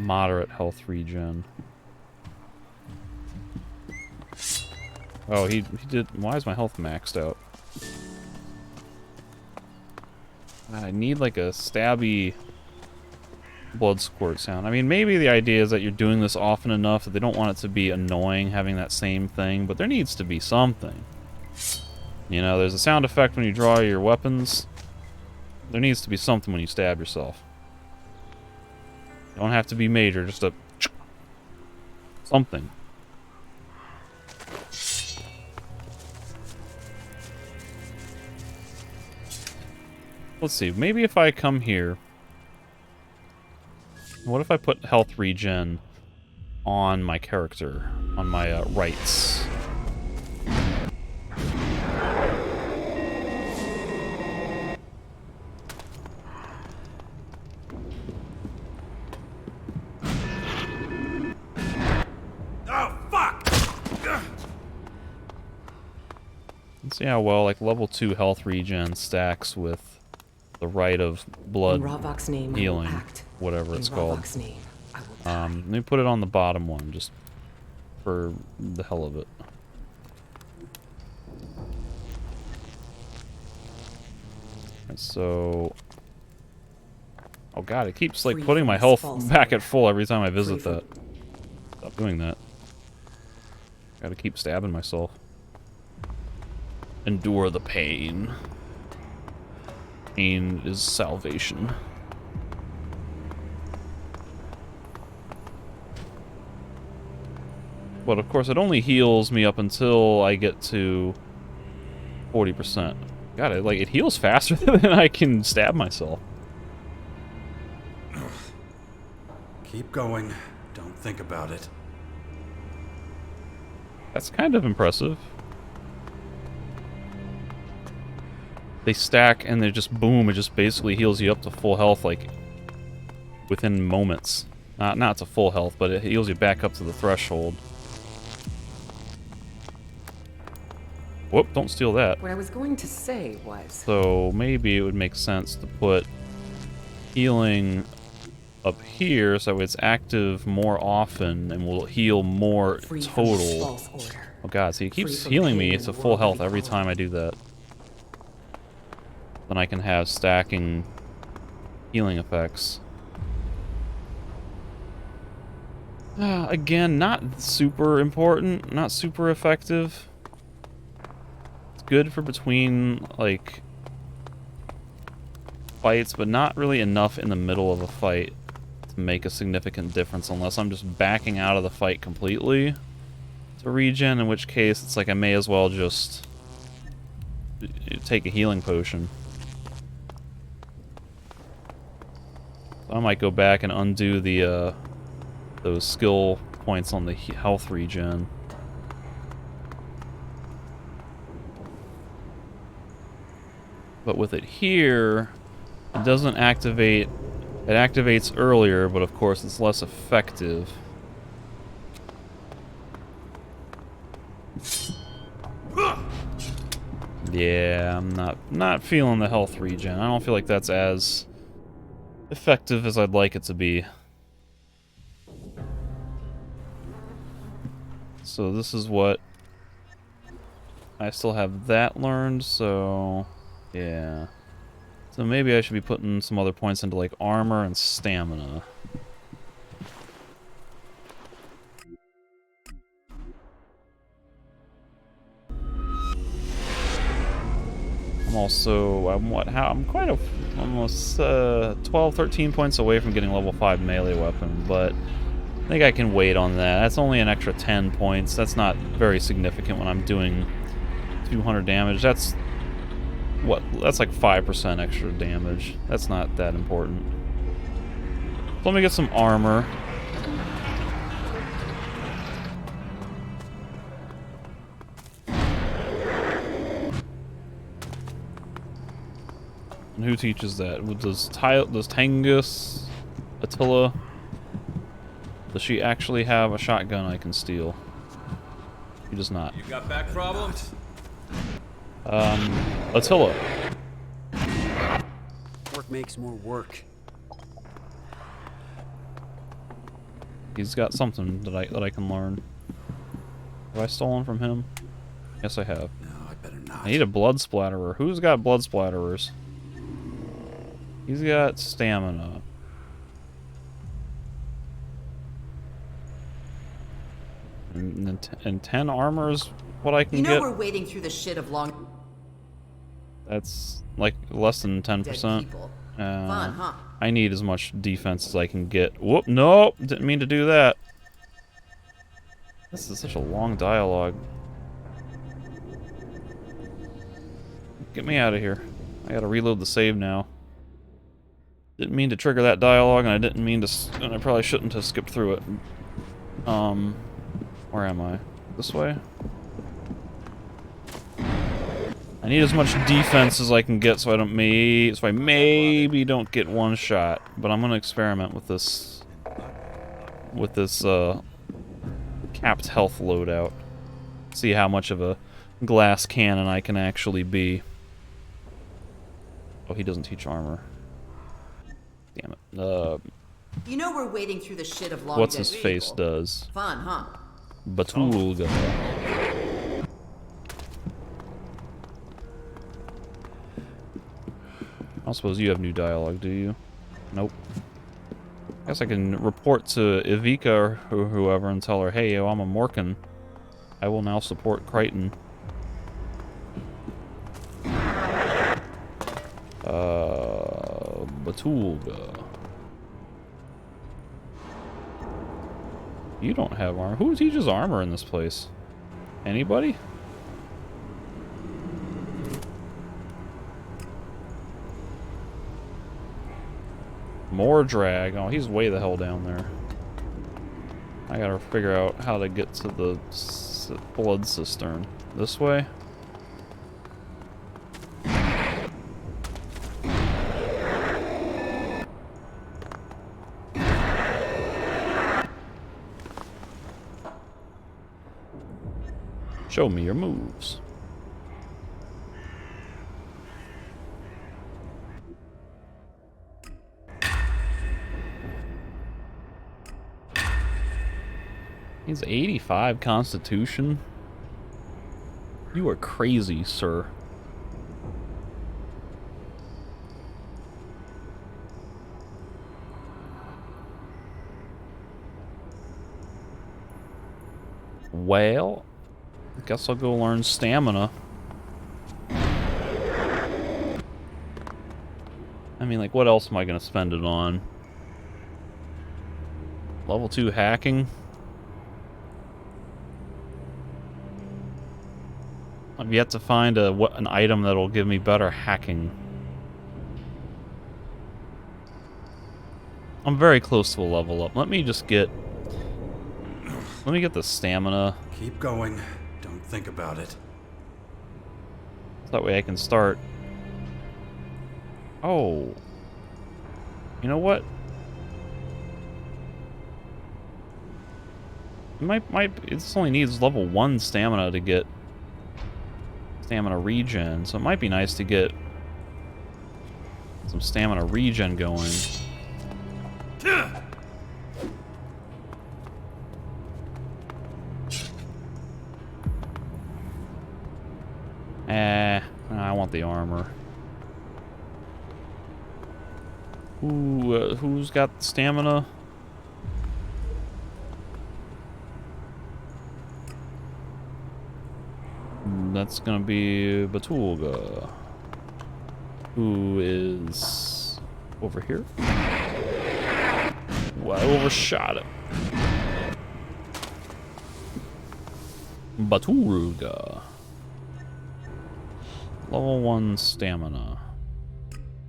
moderate health regen. Oh, he did. Why is my health maxed out? I need like a stabby blood squirt sound. I mean, maybe the idea is that you're doing this often enough that they don't want it to be annoying having that same thing, but there needs to be something. You know, there's a sound effect when you draw your weapons. There needs to be something when you stab yourself. Don't have to be major, just a something. Let's see, maybe if I come here... What if I put health regen on my character, on my rights? Oh, fuck! Let's see how well, like, level 2 health regen stacks with the right of blood healing, whatever it's called. Let me put it on the bottom one, just for the hell of it. And so... Oh god, it keeps, like, putting my health back at full every time I visit that. Stop doing that. Gotta keep stabbing myself. Endure the pain. Pain is salvation. But of course, it only heals me up until I get to 40%. God, it heals faster than I can stab myself. Keep going. Don't think about it. That's kind of impressive. They stack and they just boom, it just basically heals you up to full health, like, within moments. Not to full health, but it heals you back up to the threshold. Whoop, don't steal that. What I was going to say was... So maybe it would make sense to put healing up here so it's active more often and will heal more total. Oh god, see, it keeps healing me to full health every time I do that. Then I can have stacking healing effects. Again, not super important, not super effective. It's good for between, like, fights, but not really enough in the middle of a fight to make a significant difference unless I'm just backing out of the fight completely to regen, in which case it's like I may as well just take a healing potion. I might go back and undo the those skill points on the health regen. But with it here, it doesn't activate. It activates earlier, but of course it's less effective. Yeah, I'm not feeling the health regen. I don't feel like that's as effective as I'd like it to be. So this is what I still have that learned, so yeah. So maybe I should be putting some other points into like armor and stamina. I'm quite almost 12, 13 points away from getting level 5 melee weapon, but I think I can wait on that. That's only an extra 10 points. That's not very significant when I'm doing 200 damage. That's like 5% extra damage. That's not that important. So let me get some armor. And who teaches that? Does Tengus, Attila, does she actually have a shotgun I can steal? She does not. You got back problems? Attila. Work makes more work. He's got something that I can learn. Have I stolen from him? Yes, I have. No, I better not. I need a blood splatterer. Who's got blood splatterers? He's got stamina. And 10 armor is what I can You know get. we're wading through the shit of long That's like less than dead 10%. people. Fun, huh? I need as much defense as I can get. Whoop, nope, didn't mean to do that. This is such a long dialogue. Get me out of here. I gotta reload the save now. Didn't mean to trigger that dialogue, and I didn't mean to, and I probably shouldn't have skipped through it. Where am I? This way? I need as much defense as I can get so I maybe don't get one shot. But I'm gonna experiment with this capped health loadout. See how much of a glass cannon I can actually be. Oh, he doesn't teach armor. Damn it. You know we're wading through the shit of long What's dead his face people. does? Fun, huh? Batulga. I don't suppose you have new dialogue, do you? Nope. I guess I can report to Ivica or whoever and tell her, hey, yo, I'm a Morkan. I will now support Crichton. Batulga. You don't have armor. Who teaches armor in this place? Anybody? More drag. Oh, he's way the hell down there. I gotta figure out how to get to the blood cistern. This way? Show me your moves. He's 85 Constitution. You are crazy, sir. Well, I guess I'll go learn stamina. I mean, like, what else am I gonna spend it on? Level 2 hacking? I've yet to find an item that'll give me better hacking. I'm very close to a level up. Let me get the stamina. Keep going. Don't think about it. So that way I can start. Oh. You know what? It only needs level 1 stamina to get stamina regen, so it might be nice to get some stamina regen going. I want the armor. Who's got stamina? That's gonna be Batulga, who is over here. Well, I overshot him. Batulga. Level 1 stamina.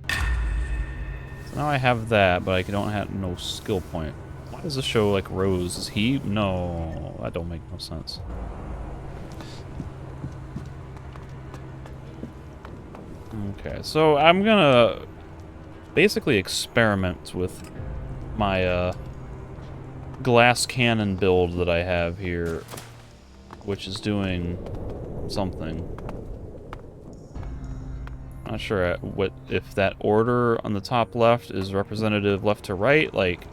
So now I have that, but I don't have no skill point. Why does this show like Rose? Is he? No, that don't make no sense. Okay, so I'm gonna basically experiment with my glass cannon build that I have here, which is doing something. Not sure if that order on the top left is representative left to right, like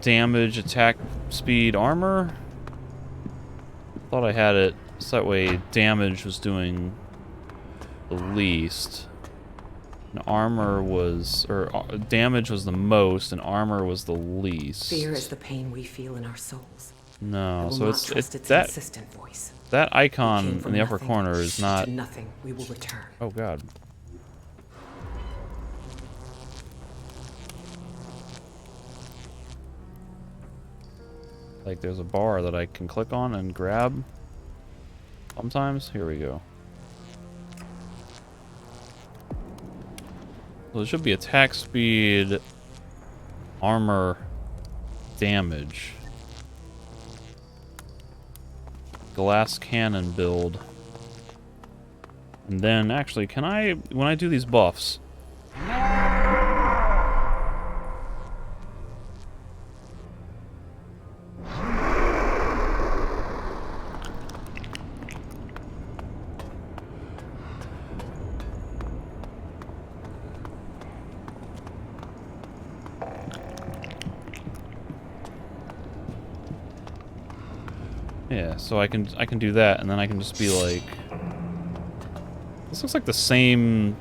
damage, attack, speed, armor. Thought I had it so that way damage was doing the least. And armor was, or damage was the most, and armor was the least. Fear is the pain we feel in our souls. No, so it's its that insistent voice. that We icon came in from the upper nothing corner is not. to nothing. We will return. Oh God. Like there's a bar that I can click on and grab. Sometimes. Here we go. So there should be attack speed, armor, damage, glass cannon build, and then actually, can I, when I do these buffs, yeah, so I can do that, and then I can just be like, this looks like the same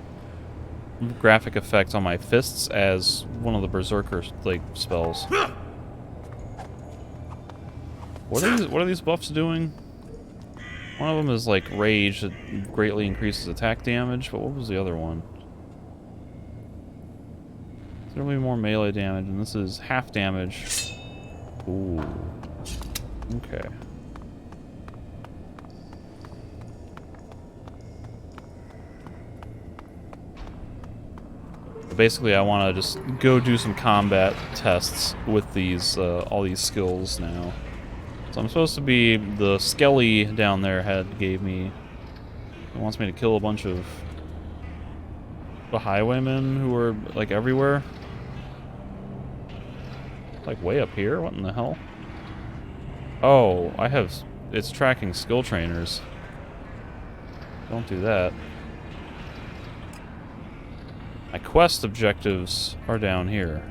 graphic effect on my fists as one of the berserker like spells. What are these buffs doing? One of them is like rage that greatly increases attack damage, but what was the other one? There's gonna be more melee damage, and this is half damage. Ooh. Okay. Basically, I want to just go do some combat tests with these, all these skills now. So I'm supposed to be the Skelly down there gave me. It wants me to kill a bunch of the highwaymen who are like everywhere. Like way up here? What in the hell? Oh, it's tracking skill trainers. Don't do that. My quest objectives are down here.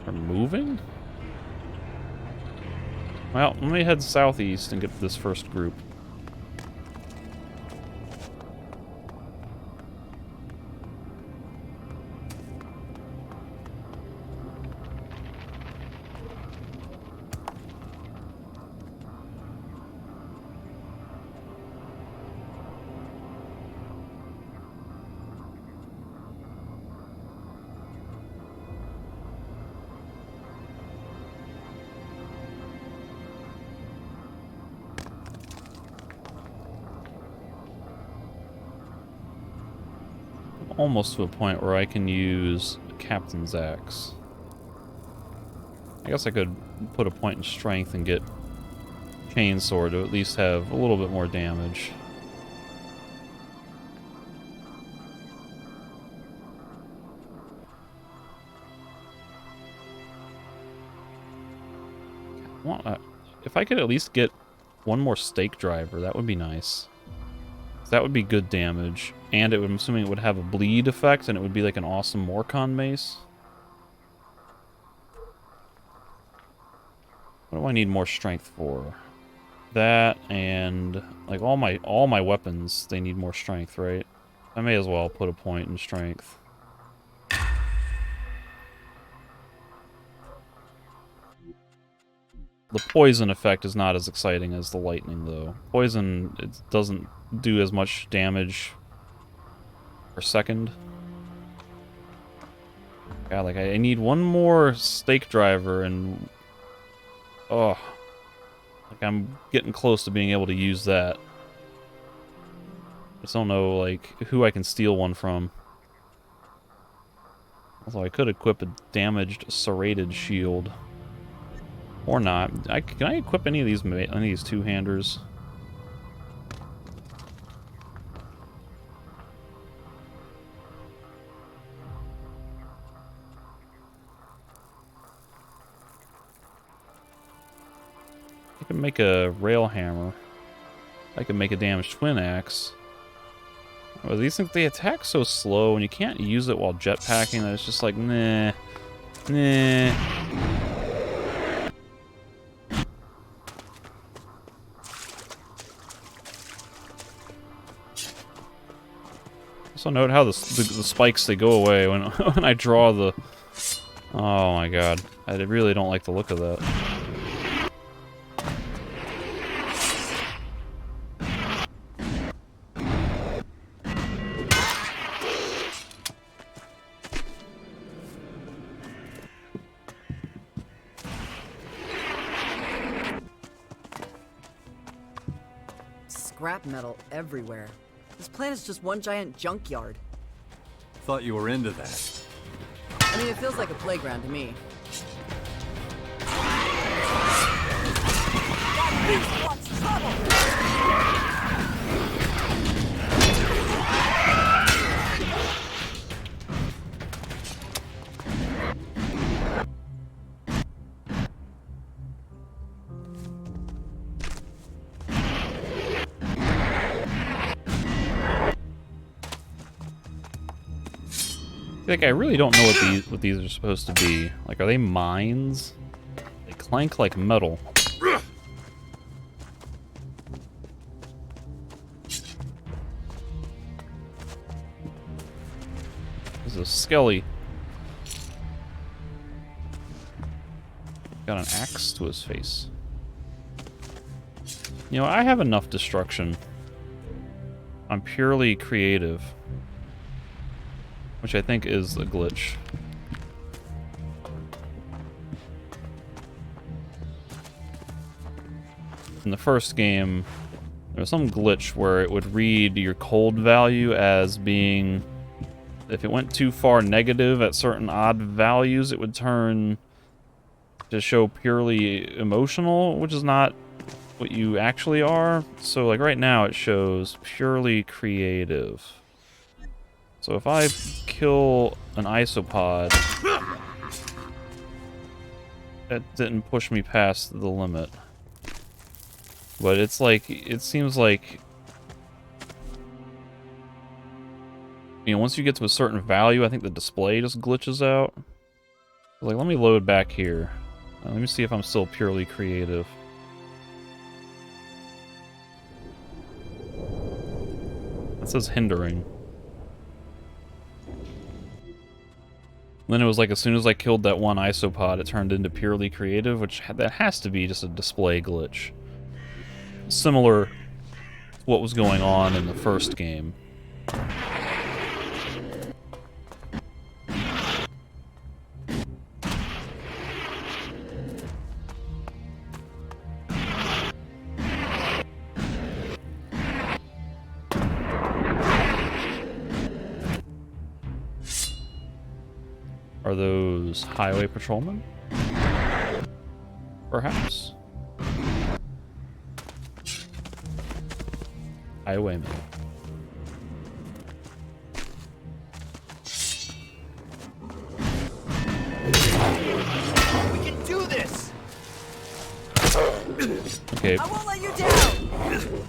They're moving? Well, let me head southeast and get to this first group. Almost to a point where I can use Captain's Axe. I guess I could put a point in strength and get Chainsaw to at least have a little bit more damage. If I could at least get one more stake driver, that would be nice. That would be good damage, and I'm assuming it would have a bleed effect, and it would be like an awesome Morcon mace. What do I need more strength for? That and like all my weapons, they need more strength, right? I may as well put a point in strength. The poison effect is not as exciting as the lightning, though. Poison, it doesn't do as much damage per second. God, like, I need one more stake driver, and... oh. Like, I'm getting close to being able to use that. I just don't know, like, who I can steal one from. Although I could equip a damaged, serrated shield. Or not. Can I equip any of these two-handers? I can make a rail hammer. I can make a damaged twin axe. Oh, these things, they attack so slow, and you can't use it while jetpacking, that it's just like, nah. Nah. Also note how the spikes, they go away when, when I draw the... Oh my god. I really don't like the look of that. Scrap metal everywhere. This planet's just one giant junkyard. Thought you were into that. I mean, it feels like a playground to me. That beast wants trouble! Like, I really don't know what these are supposed to be. Like, are they mines? They clank like metal. This is a skelly. Got an axe to his face. You know, I have enough destruction. I'm purely creative. Which I think is a glitch. In the first game, there was some glitch where it would read your cold value as being... If it went too far negative at certain odd values, it would turn to show purely emotional, which is not what you actually are. So, like, right now it shows purely creative. So if I kill an isopod, that didn't push me past the limit. But it's like, it seems like, you know, once you get to a certain value, I think the display just glitches out. Like, let me load back here. Let me see if I'm still purely creative. It says hindering. Then it was like as soon as I killed that one isopod, it turned into purely creative, which that has to be just a display glitch. Similar to what was going on in the first game. Are those highway patrolmen? Perhaps. Highwaymen. We can do this! Okay. I won't let you down!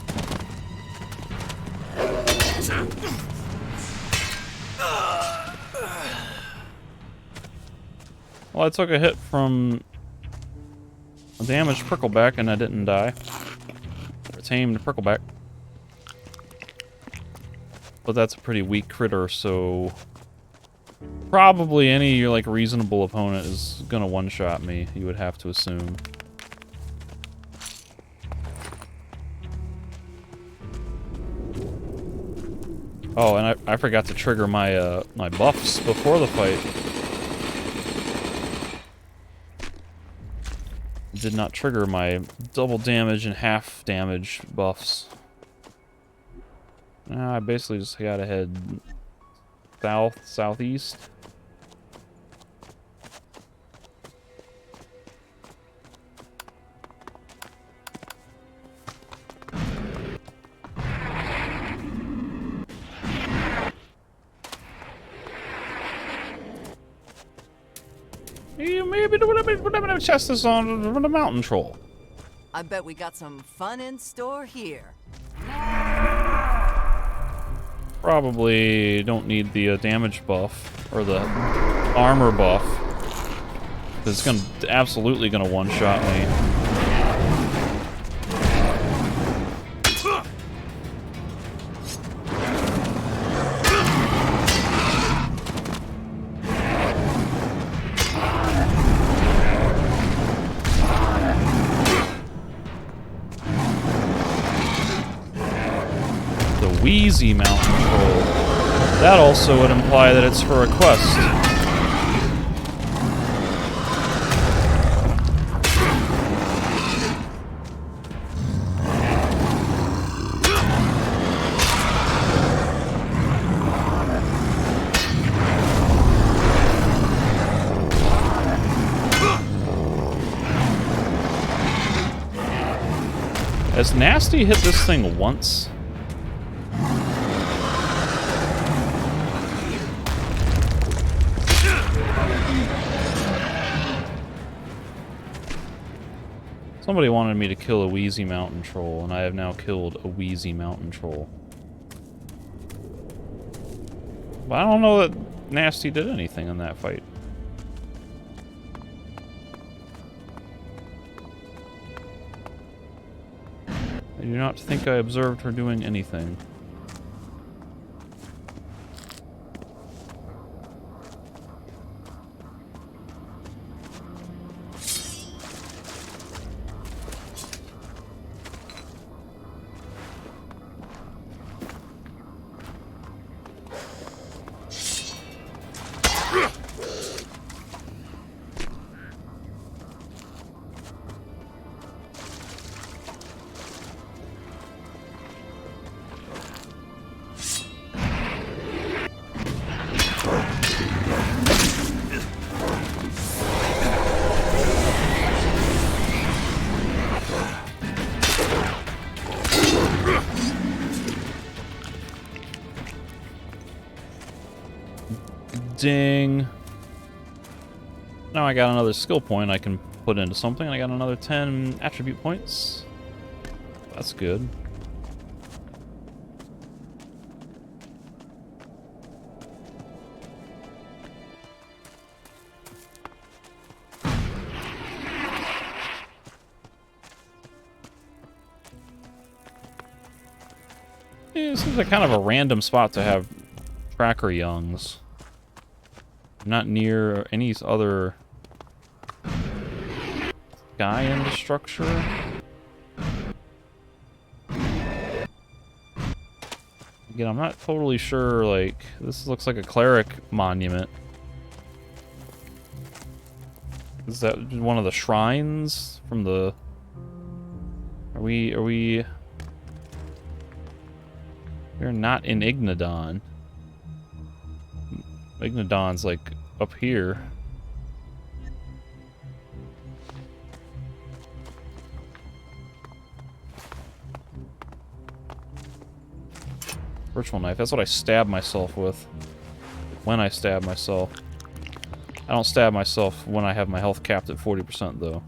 Well, I took a hit from a damaged prickleback and I didn't die. Or tamed prickleback. But that's a pretty weak critter, so probably any like reasonable opponent is gonna one-shot me, you would have to assume. Oh, and I forgot to trigger my my buffs before the fight. Did not trigger my double damage and half damage buffs. I basically just gotta head southeast. Maybe the chest is on the mountain troll. I bet we got some fun in store here. Probably don't need the damage buff or the armor buff. It's absolutely gonna one-shot me. Wheezy Mountain Troll. That also would imply that it's for a quest. Has Nasty hit this thing once? Somebody wanted me to kill a Wheezy Mountain Troll, and I have now killed a Wheezy Mountain Troll. But I don't know that Nasty did anything in that fight. I do not think I observed her doing anything. Ding. Now I got another skill point I can put into something, and I got another 10 attribute points. That's good. Yeah, this seems like kind of a random spot to have tracker youngs. Not near any other guy in the structure. Again, I'm not totally sure, like, this looks like a cleric monument. Is that one of the shrines from the... We're not in Ignadon. Ignadon's like up here. Virtual knife, that's what I stab myself with. When I stab myself. I don't stab myself when I have my health capped at 40% though.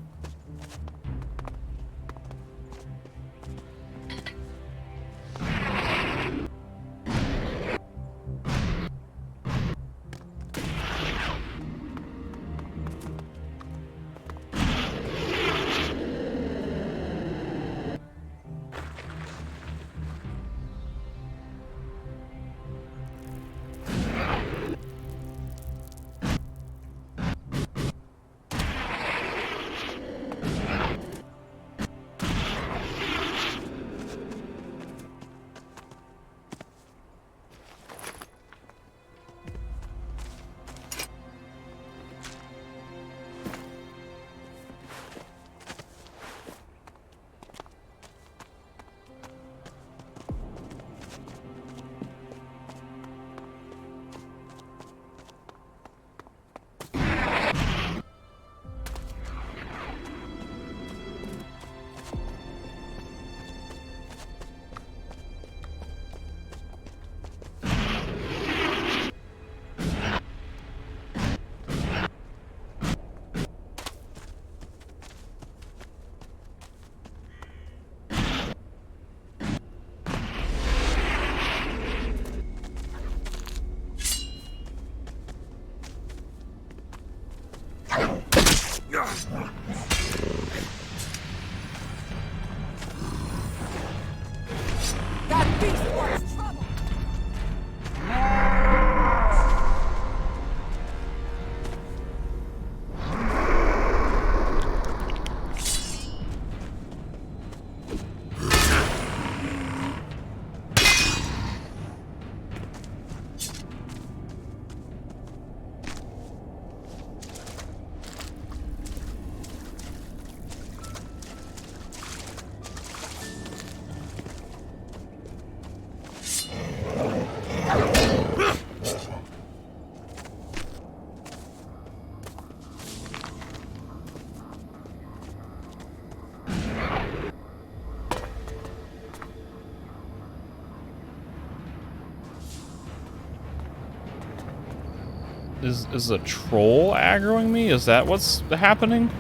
Is a troll aggroing me? Is that what's happening?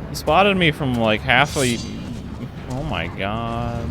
He spotted me from like half a... Oh my god.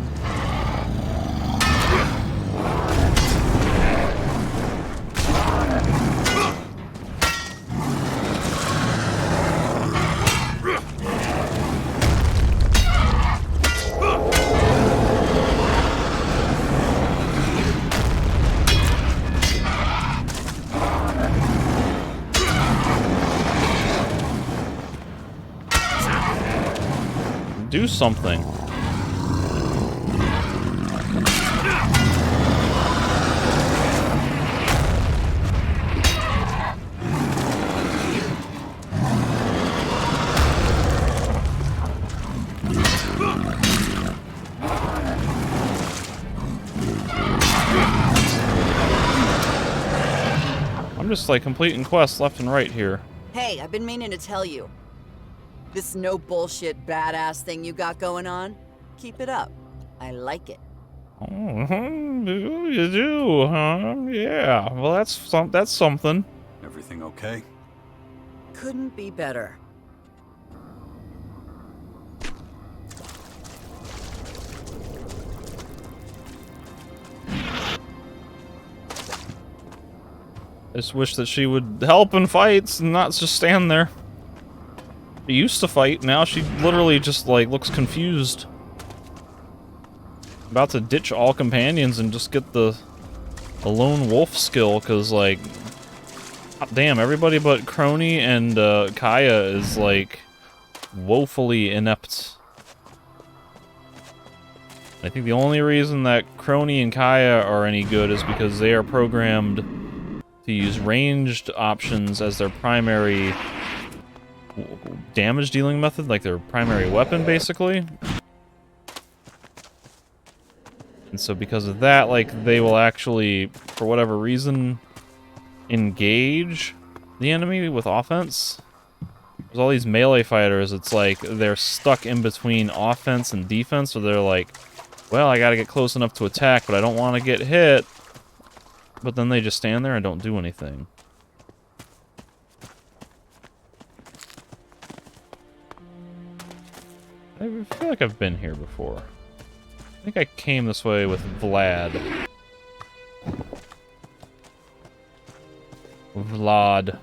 Do something. I'm just like completing quests left and right here. Hey, I've been meaning to tell you. This no bullshit badass thing you got going on, keep it up. I like it. Oh, you do, huh? Yeah. Well, that's something. Everything okay? Couldn't be better. I just wish that she would help in fights and not just stand there. She used to fight, now she literally just, like, looks confused. About to ditch all companions and just get the lone wolf skill, because, like... damn, everybody but Crony and Kaya is, like, woefully inept. I think the only reason that Crony and Kaya are any good is because they are programmed to use ranged options as their primary damage dealing method, like their primary weapon, basically. And so because of that, like, they will actually, for whatever reason, engage the enemy with offense. There's all these melee fighters, it's like they're stuck in between offense and defense, so they're like, well, I gotta get close enough to attack, but I don't want to get hit. But then they just stand there and don't do anything. I feel like I've been here before. I think I came this way with Vlad. Vlad.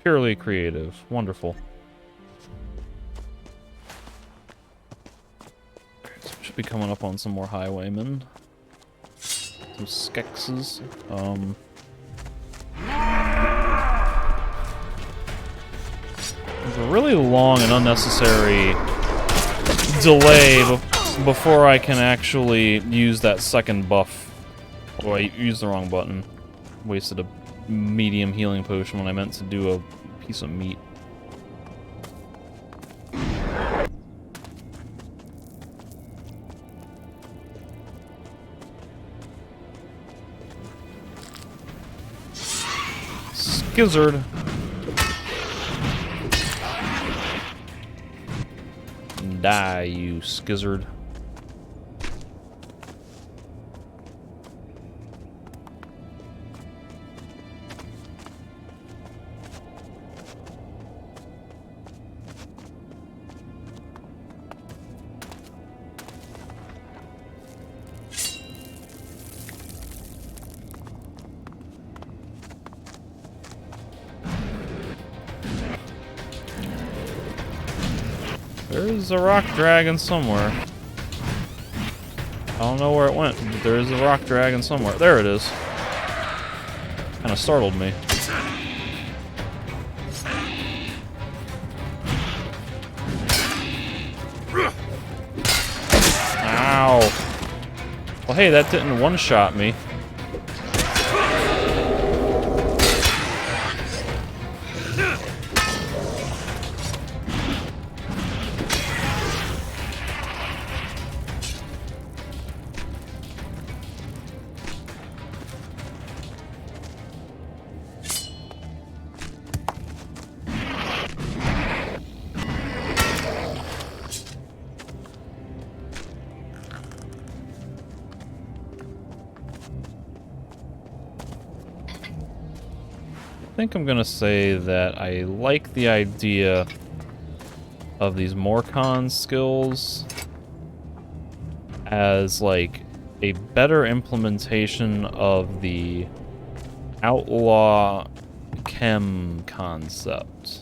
Purely creative. Wonderful. So we should be coming up on some more highwaymen. Some skexes. There's a really long and unnecessary delay before I can actually use that second buff. Oh, I used the wrong button. Wasted a medium healing potion when I meant to do a piece of meat. Skizzard. Die, you skizzard. There's a rock dragon somewhere. I don't know where it went, but there is a rock dragon somewhere. There it is. Kinda startled me. Ow. Well, hey, that didn't one-shot me. think I'm gonna say that I like the idea of these Morcon skills as like a better implementation of the outlaw chem concept.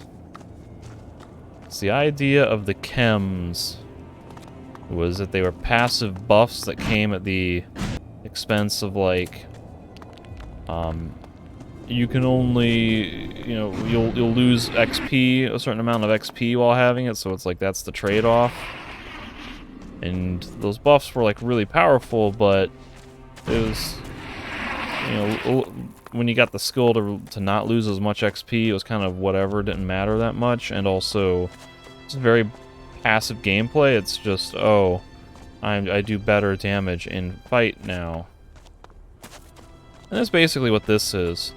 So the idea of the chems was that they were passive buffs that came at the expense of like you can only, you know, you'll lose XP, a certain amount of XP while having it, so it's like that's the trade-off. And those buffs were like really powerful, but it was, you know, when you got the skill to not lose as much XP, it was kind of whatever, didn't matter that much. And also, it's very passive gameplay. It's just, oh, I do better damage in fight now. And that's basically what this is.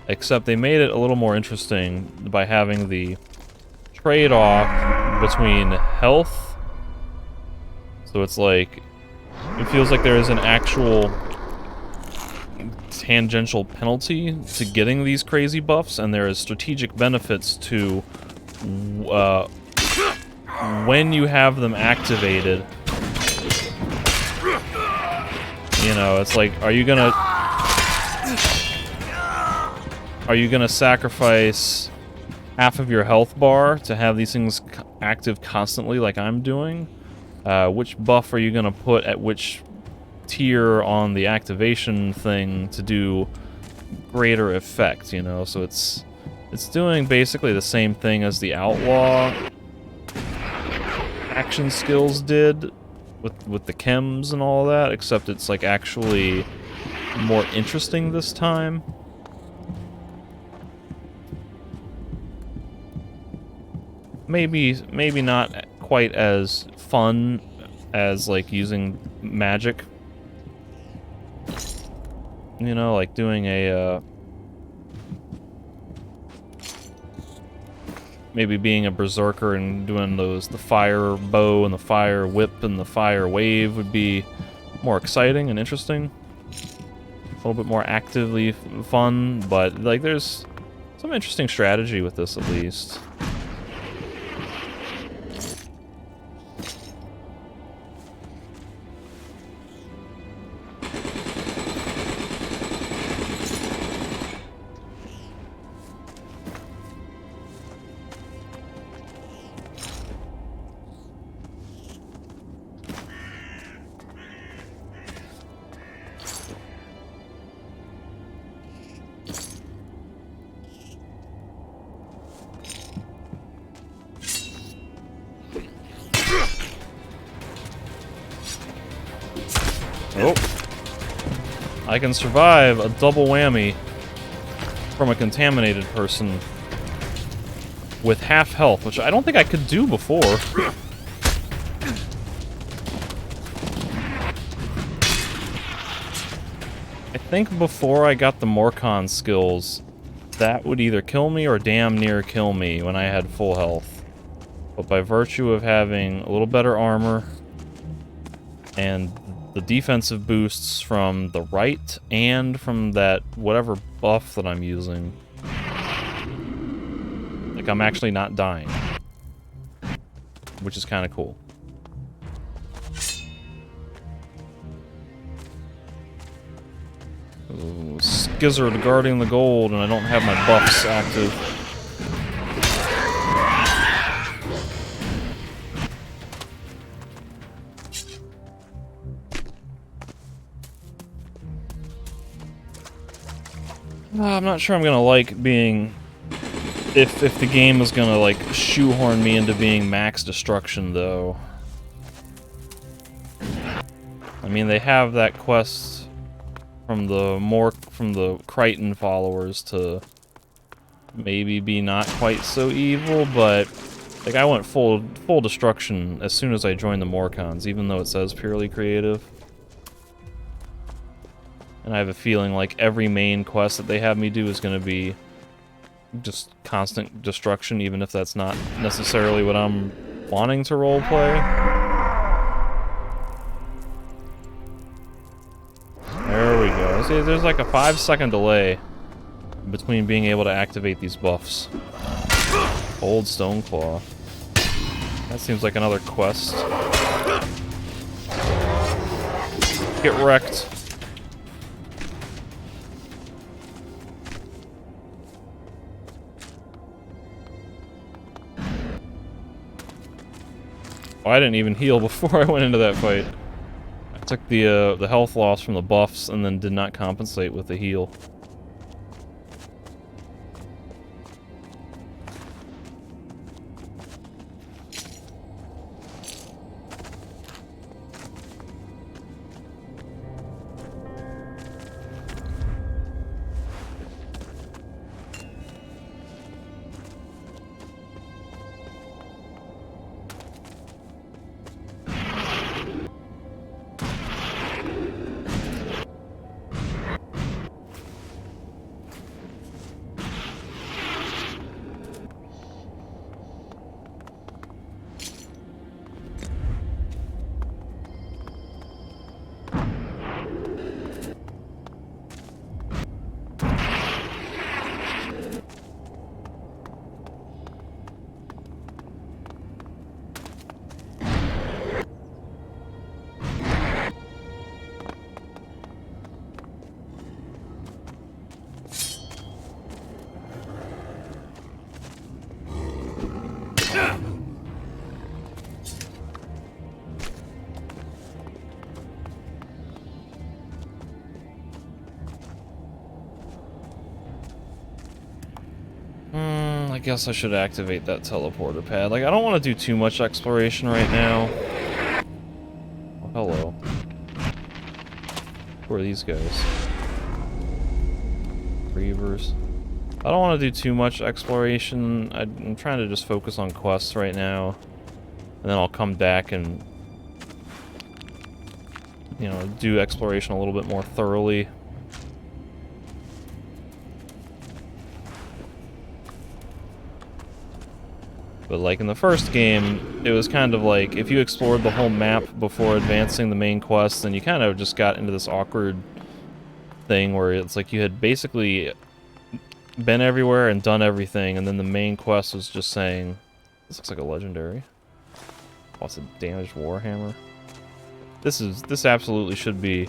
Except they made it a little more interesting by having the trade-off between health. So it's like, it feels like there is an actual tangential penalty to getting these crazy buffs, and there is strategic benefits to when you have them activated. You know, it's like, are you gonna sacrifice half of your health bar to have these things active constantly like I'm doing? Which buff are you gonna put at which tier on the activation thing to do greater effect, you know? So it's doing basically the same thing as the outlaw action skills did with the chems and all that, except it's like actually more interesting this time. Maybe not quite as fun as like using magic. You know, like doing a maybe being a berserker and doing the fire bow and the fire whip and the fire wave would be more exciting and interesting. A little bit more actively fun, but like there's some interesting strategy with this at least. Oh. I can survive a double whammy from a contaminated person with half health, which I don't think I could do before. I think before I got the Morcon skills, that would either kill me or damn near kill me when I had full health. But by virtue of having a little better armor and the defensive boosts from the right and from that whatever buff that I'm using, like I'm actually not dying, which is kind of cool. Ooh, Skizzard guarding the gold, and I don't have my buffs active. I'm not sure I'm gonna like being... If the game is gonna, like, shoehorn me into being max destruction, though. I mean, they have that quest from the Crichton followers to maybe be not quite so evil, but like I went full destruction as soon as I joined the Morcons, even though it says purely creative. And I have a feeling like every main quest that they have me do is going to be just constant destruction, even if that's not necessarily what I'm wanting to roleplay. There we go. See, there's like a 5-second delay between being able to activate these buffs. Old Stone Claw. That seems like another quest. Get wrecked. Oh, I didn't even heal before I went into that fight. I took the health loss from the buffs and then did not compensate with the heal. I guess I should activate that teleporter pad. Like, I don't want to do too much exploration right now. Oh, hello. Who are these guys? Reavers. I don't want to do too much exploration. I'm trying to just focus on quests right now. And then I'll come back and, you know, do exploration a little bit more thoroughly. But like in the first game, it was kind of like if you explored the whole map before advancing the main quest, then you kind of just got into this awkward thing where it's like you had basically been everywhere and done everything, and then the main quest was just saying, this looks like a legendary. Oh, it's a damaged warhammer. This absolutely should be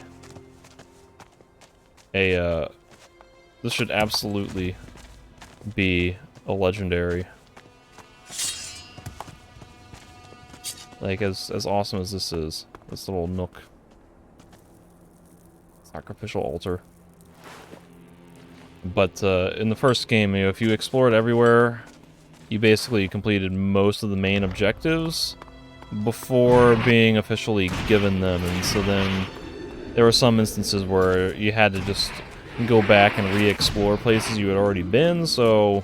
a this should absolutely be a legendary. Like, as awesome as this is, this little nook. Sacrificial altar. But in the first game, you know, if you explored everywhere, you basically completed most of the main objectives before being officially given them, and so then there were some instances where you had to just go back and re-explore places you had already been, so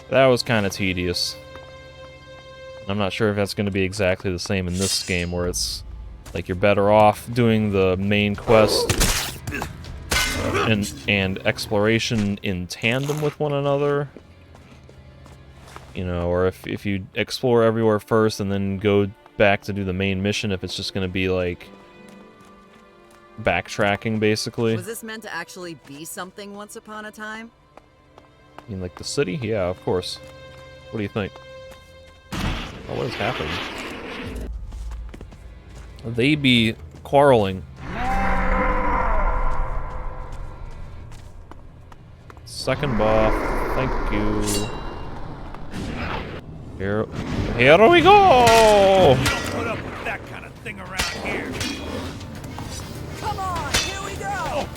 that was kind of tedious. I'm not sure if that's going to be exactly the same in this game, where it's like you're better off doing the main quest and exploration in tandem with one another. You know, or if you explore everywhere first and then go back to do the main mission, if it's just going to be like backtracking, basically. Was this meant to actually be something once upon a time? You mean like the city? Yeah, of course. What do you think? Oh, what is happening? They be quarreling. Second buff. Thank you. Here we go! You don't put up with that kind of thing around here. Come on, here we go!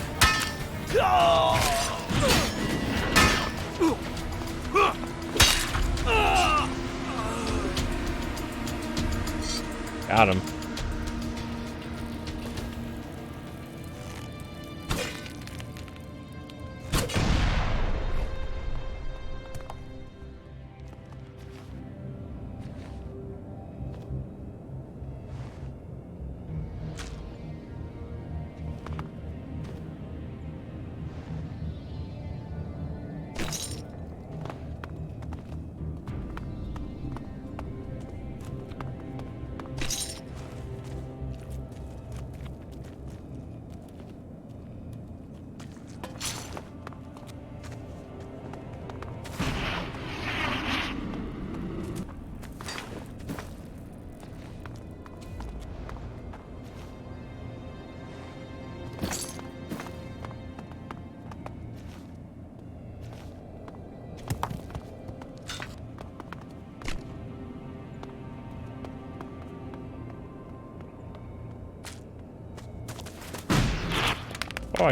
Got him.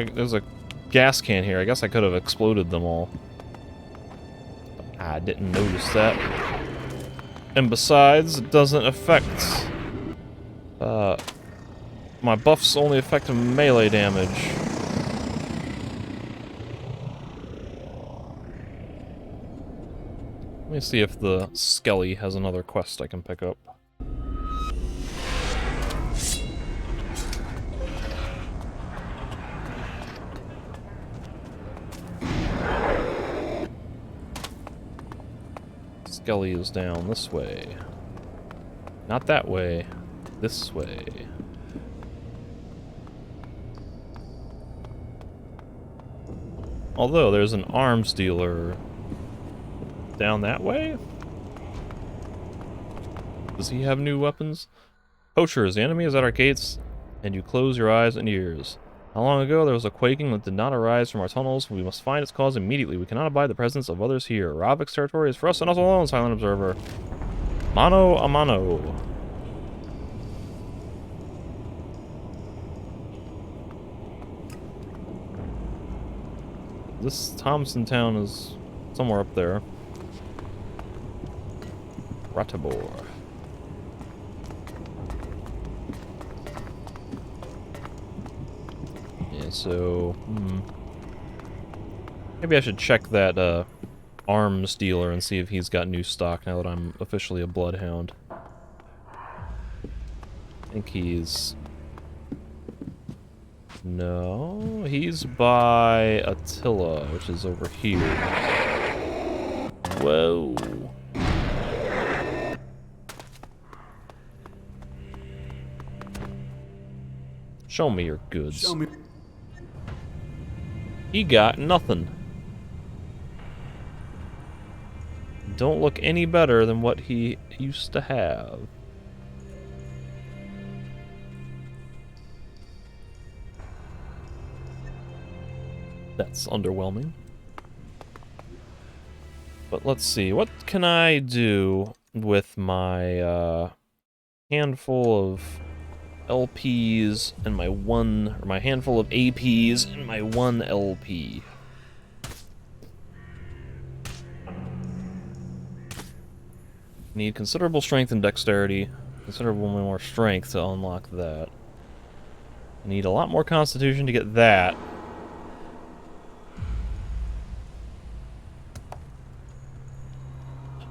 there's a gas can here. I guess I could have exploded them all. I didn't notice that. And besides, it doesn't affect... my buffs only affect melee damage. Let me see if the Skelly has another quest I can pick up. Skelly is down this way. Not that way. This way. Although there's an arms dealer down that way? Does he have new weapons? Poachers, the enemy is at our gates, and you close your eyes and ears. How long ago there was a quaking that did not arise from our tunnels? We must find its cause immediately. We cannot abide the presence of others here. Ravok's territory is for us and us alone, Silent Observer. Mano a mano. This Thompson town is somewhere up there. Ratibor. Yeah, so... Maybe I should check that arms dealer and see if he's got new stock now that I'm officially a bloodhound. I think he's... No, he's by Attila, which is over here. Whoa. Show me your goods. Show me. He got nothing. Don't look any better than what he used to have. That's underwhelming. But let's see, what can I do with my handful of LPs and my handful of APs and my one LP? Need considerable strength and dexterity, considerable more strength to unlock that. Need a lot more constitution to get that.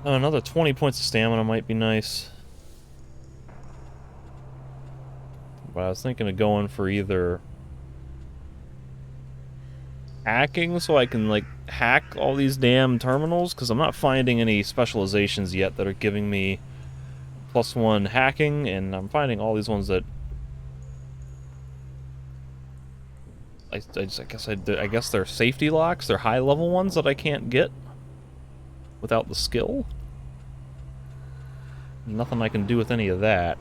Oh, another 20 points of stamina might be nice. But I was thinking of going for either hacking so I can, like, hack all these damn terminals, because I'm not finding any specializations yet that are giving me +1 hacking, and I'm finding all these ones that I guess they're safety locks, they're high-level ones that I can't get without the skill. Nothing I can do with any of that.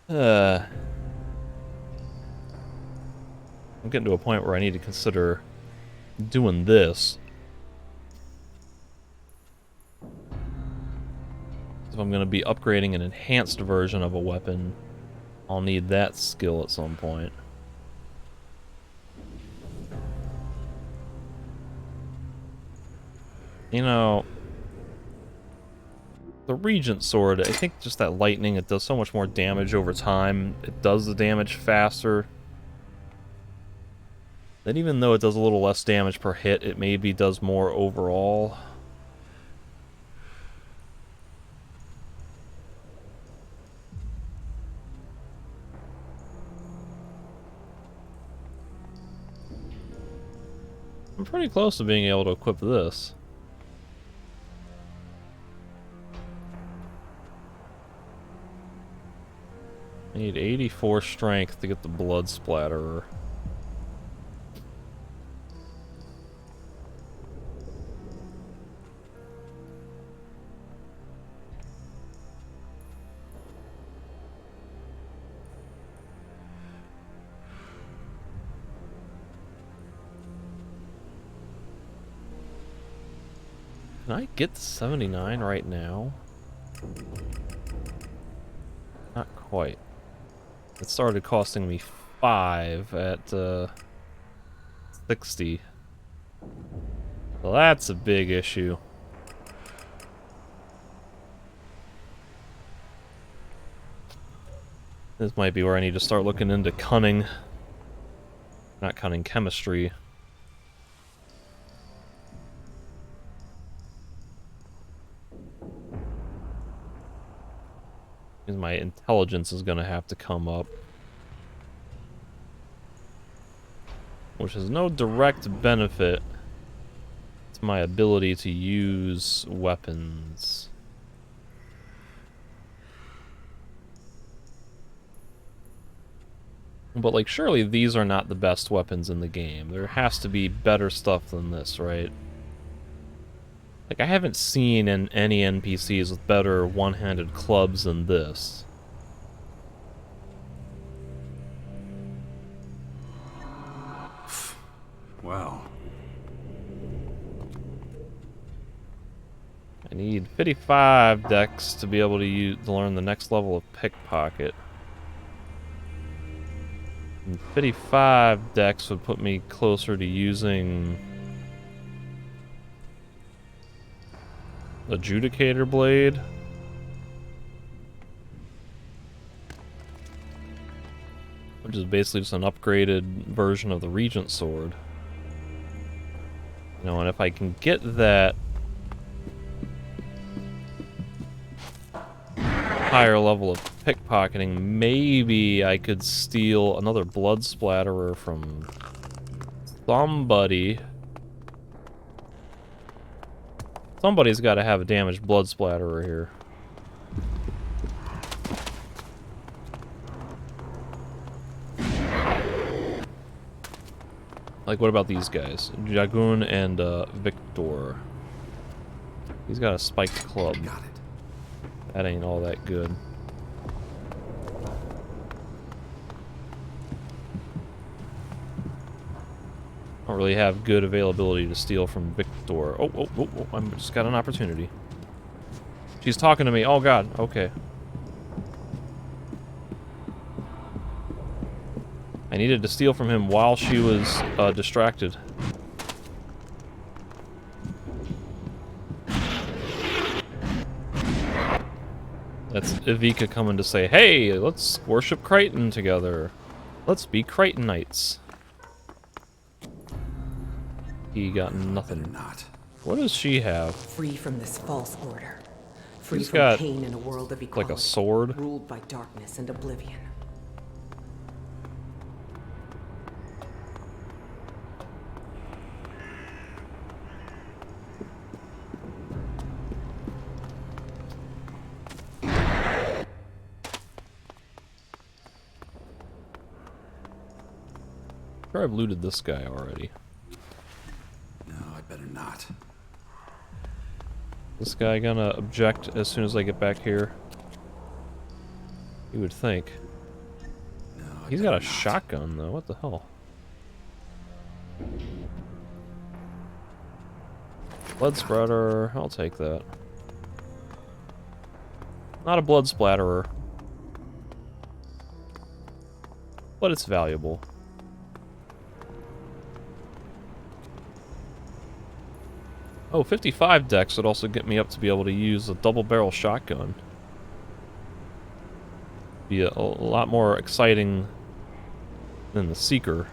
I'm getting to a point where I need to consider doing this. If I'm going to be upgrading an enhanced version of a weapon, I'll need that skill at some point. You know, the Regent Sword, I think just that lightning, it does so much more damage over time. It does the damage faster. That even though it does a little less damage per hit, it maybe does more overall. I'm pretty close to being able to equip this. I need 84 strength to get the blood splatterer. Can I get to 79 right now? Not quite. It started costing me 5 at 60. Well, that's a big issue. This might be where I need to start looking into cunning. Not cunning, chemistry. Because my intelligence is gonna have to come up. Which has no direct benefit to my ability to use weapons. But, like, surely these are not the best weapons in the game. There has to be better stuff than this, right? Like, I haven't seen any NPCs with better one-handed clubs than this. Well. I need 55 dex to be able to learn the next level of pickpocket. And 55 dex would put me closer to using Adjudicator Blade. Which is basically just an upgraded version of the Regent Sword. You know, and if I can get that higher level of pickpocketing, maybe I could steal another blood splatterer from somebody. Somebody's got to have a damaged blood splatterer here. Like, what about these guys? Jagun and Victor. He's got a spiked club. Got it. That ain't all that good. Don't really have good availability to steal from Victor. Oh, I just got an opportunity. She's talking to me. Oh god, okay. I needed to steal from him while she was distracted. That's Ivica coming to say, hey, let's worship Crichton together. Let's be Crichtonites. He got nothing. Not. What does she have? Free from this false order. Free She's from got, pain in a world of equality. like a sword. Ruled by darkness and oblivion. I'm sure I've looted this guy already. No, I better not. This guy gonna object as soon as I get back here? You would think. No, He's got a shotgun though, what the hell? Blood spreader, I'll take that. Not a blood splatterer. But it's valuable. Oh, 55 dex would also get me up to be able to use a double barrel shotgun. Be a lot more exciting than the Seeker.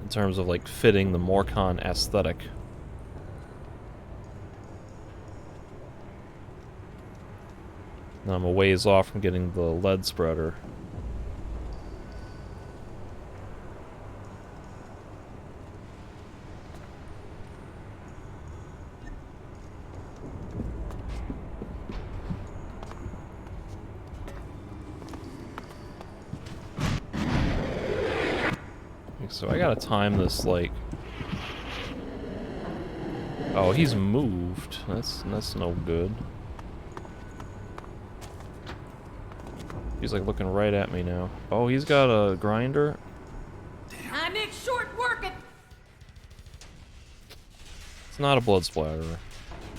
In terms of like fitting the Morcon aesthetic. And I'm a ways off from getting the lead spreader. So I gotta time this like... Oh, he's moved. That's no good. He's like looking right at me now. Oh, he's got a grinder. I make short work of... It's not a blood splatterer,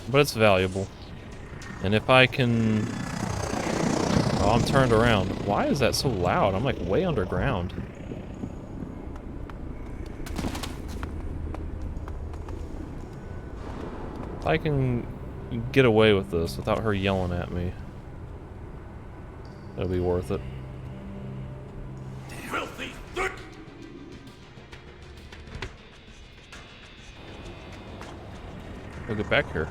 but it's valuable. And if I can... Oh, Oh, I'm turned around. Why is that so loud? I'm like way underground. If I can get away with this without her yelling at me, it'll be worth it. Filthy! We'll get back here.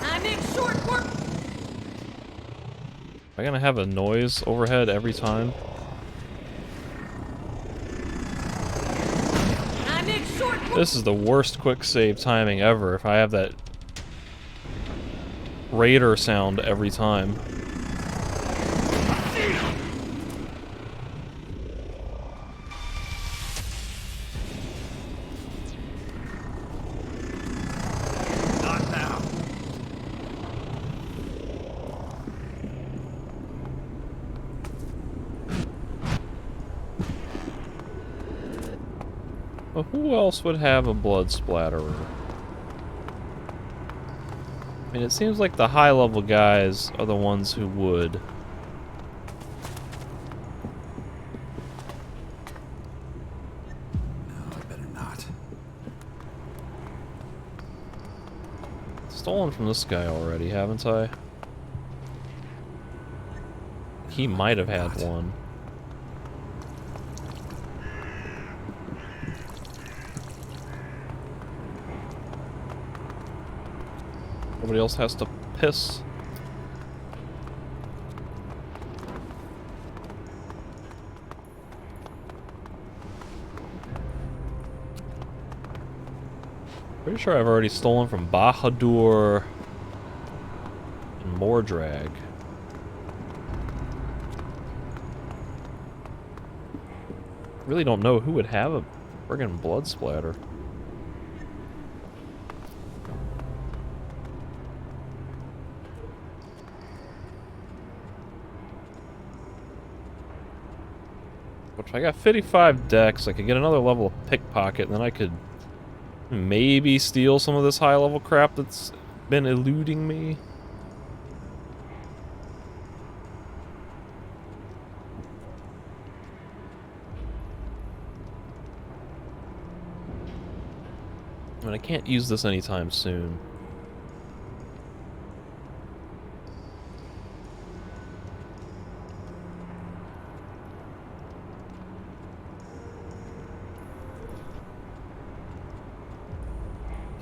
I make short work. Am I gonna have a noise overhead every time? I make short work. This is the worst quick save timing ever if I have that raider sound every time. Not now. Well, who else would have a blood splatterer? I mean, it seems like the high-level guys are the ones who would. No, I better not. Stolen from this guy already, haven't I? He might have had one. Nobody else has to piss. Pretty sure I've already stolen from Bahadur and Mordrag. Really don't know who would have a friggin' blood splatter. If I got 55 decks, I could get another level of pickpocket, and then I could maybe steal some of this high-level crap that's been eluding me. I mean, I can't use this anytime soon.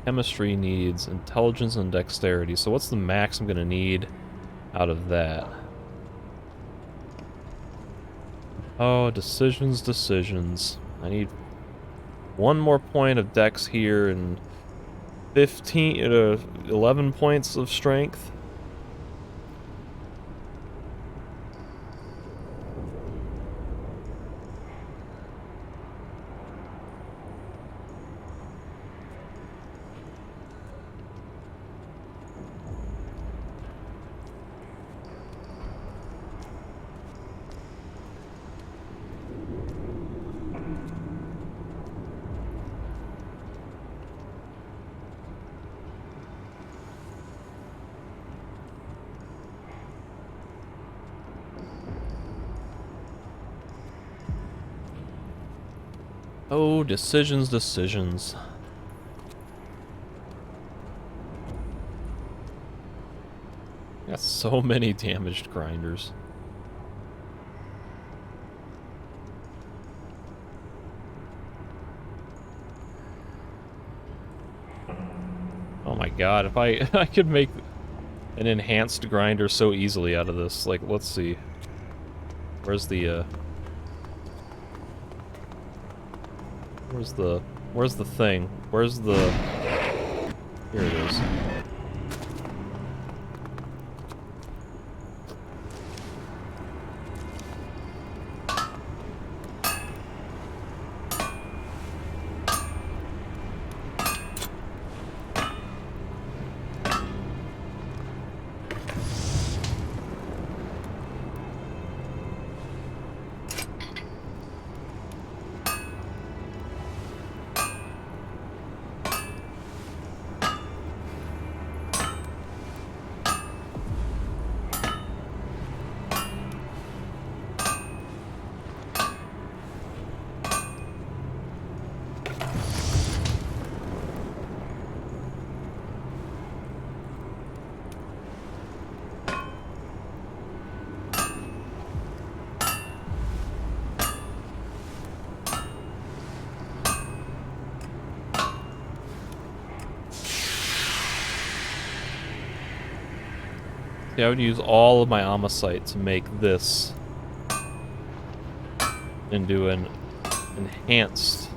Chemistry needs intelligence and dexterity. So what's the max I'm gonna need out of that? Oh, decisions. I need one more point of dex here and 11 points of strength. Oh, decisions. Got so many damaged grinders. Oh my god, if I could make an enhanced grinder so easily out of this. Like, let's see. Where's the Where's the thing? Where's the... Here it is. Yeah, I would use all of my Amosite to make this into an enhanced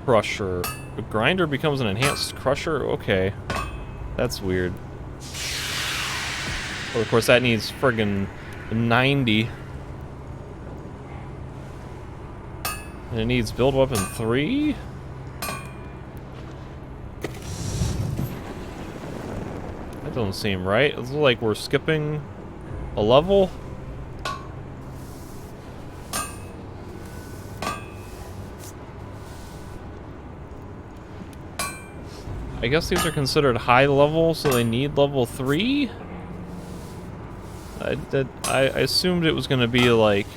crusher. A grinder becomes an enhanced crusher? Okay. That's weird. Well, of course, that needs friggin' 90. And it needs build weapon 3? That doesn't seem right. It looks like we're skipping a level. I guess these are considered high level, so they need level 3? I assumed it was going to be like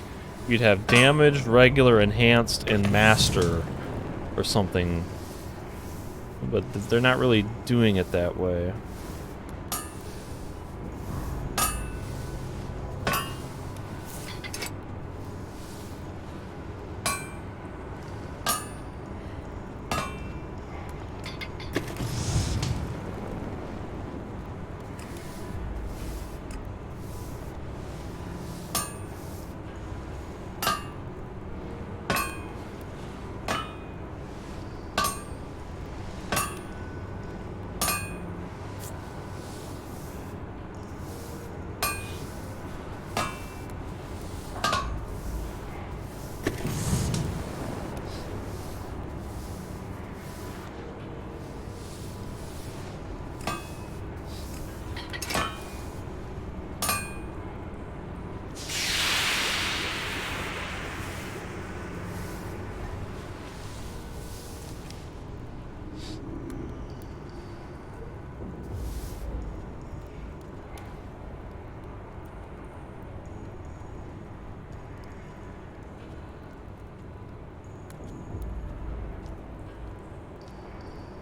you'd have damaged, regular, enhanced, and master or something. But they're not really doing it that way.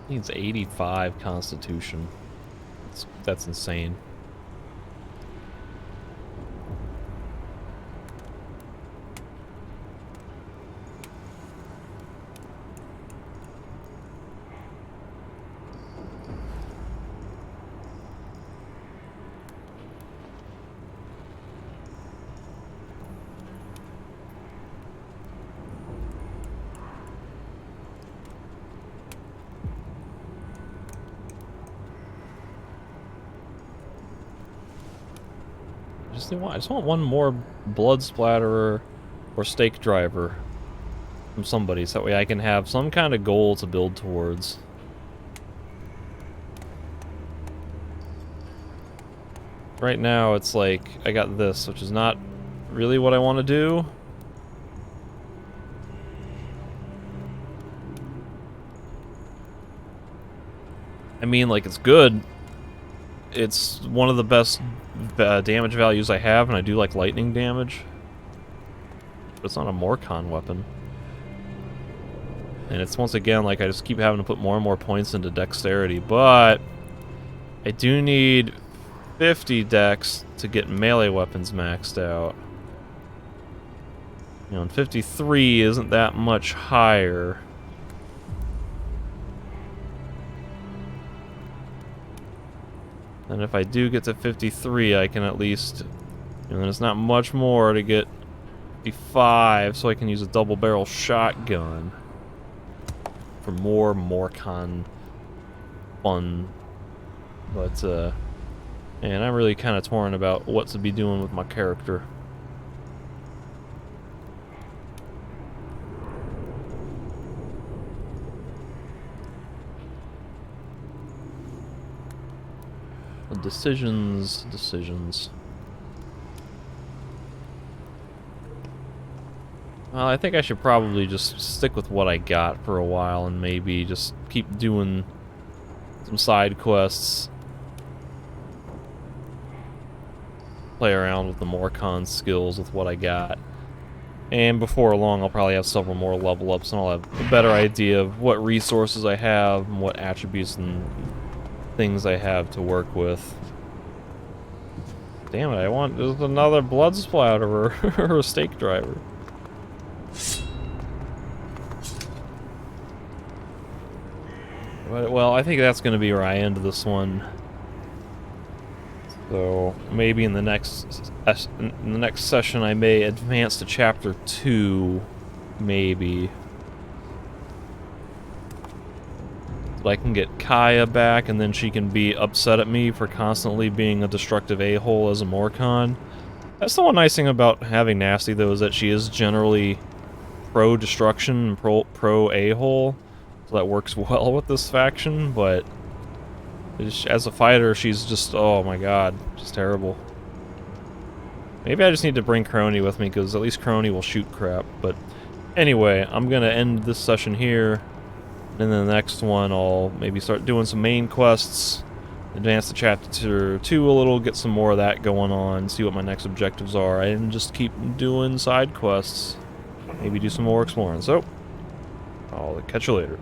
Needs 85 constitution. That's insane. I just want one more blood splatterer or stake driver from somebody, so that way I can have some kind of goal to build towards. Right now it's like I got this, which is not really what I want to do. I mean, like, it's good. It's one of the best damage values I have, and I do like lightning damage. But it's not a Morcon weapon. And it's, once again, like, I just keep having to put more and more points into dexterity, but I do need 50 dex to get melee weapons maxed out. You know, and 53 isn't that much higher. And if I do get to 53, I can at least, and then it's not much more to get 55, so I can use a double barrel shotgun for more Morcon fun. But, and I'm really kind of torn about what to be doing with my character. Decisions. Well, I think I should probably just stick with what I got for a while and maybe just keep doing some side quests. Play around with the Morcon skills with what I got. And before long, I'll probably have several more level ups and I'll have a better idea of what resources I have and what attributes and things I have to work with. Damn it, I want just another blood splatterer or a stake driver. But, well, I think that's going to be where I end this one. So maybe in the next session I may advance to chapter 2, maybe. So I can get Kaya back, and then she can be upset at me for constantly being a destructive a-hole as a Morcon. That's the one nice thing about having Nasty, though, is that she is generally pro-destruction and pro-a-hole. So that works well with this faction, but as a fighter, she's just, oh my god, she's terrible. Maybe I just need to bring Crony with me, because at least Crony will shoot crap. But anyway, I'm going to end this session here. And then the next one, I'll maybe start doing some main quests, advance to chapter 2 a little, get some more of that going on, see what my next objectives are, and just keep doing side quests. Maybe do some more exploring. So, I'll catch you later.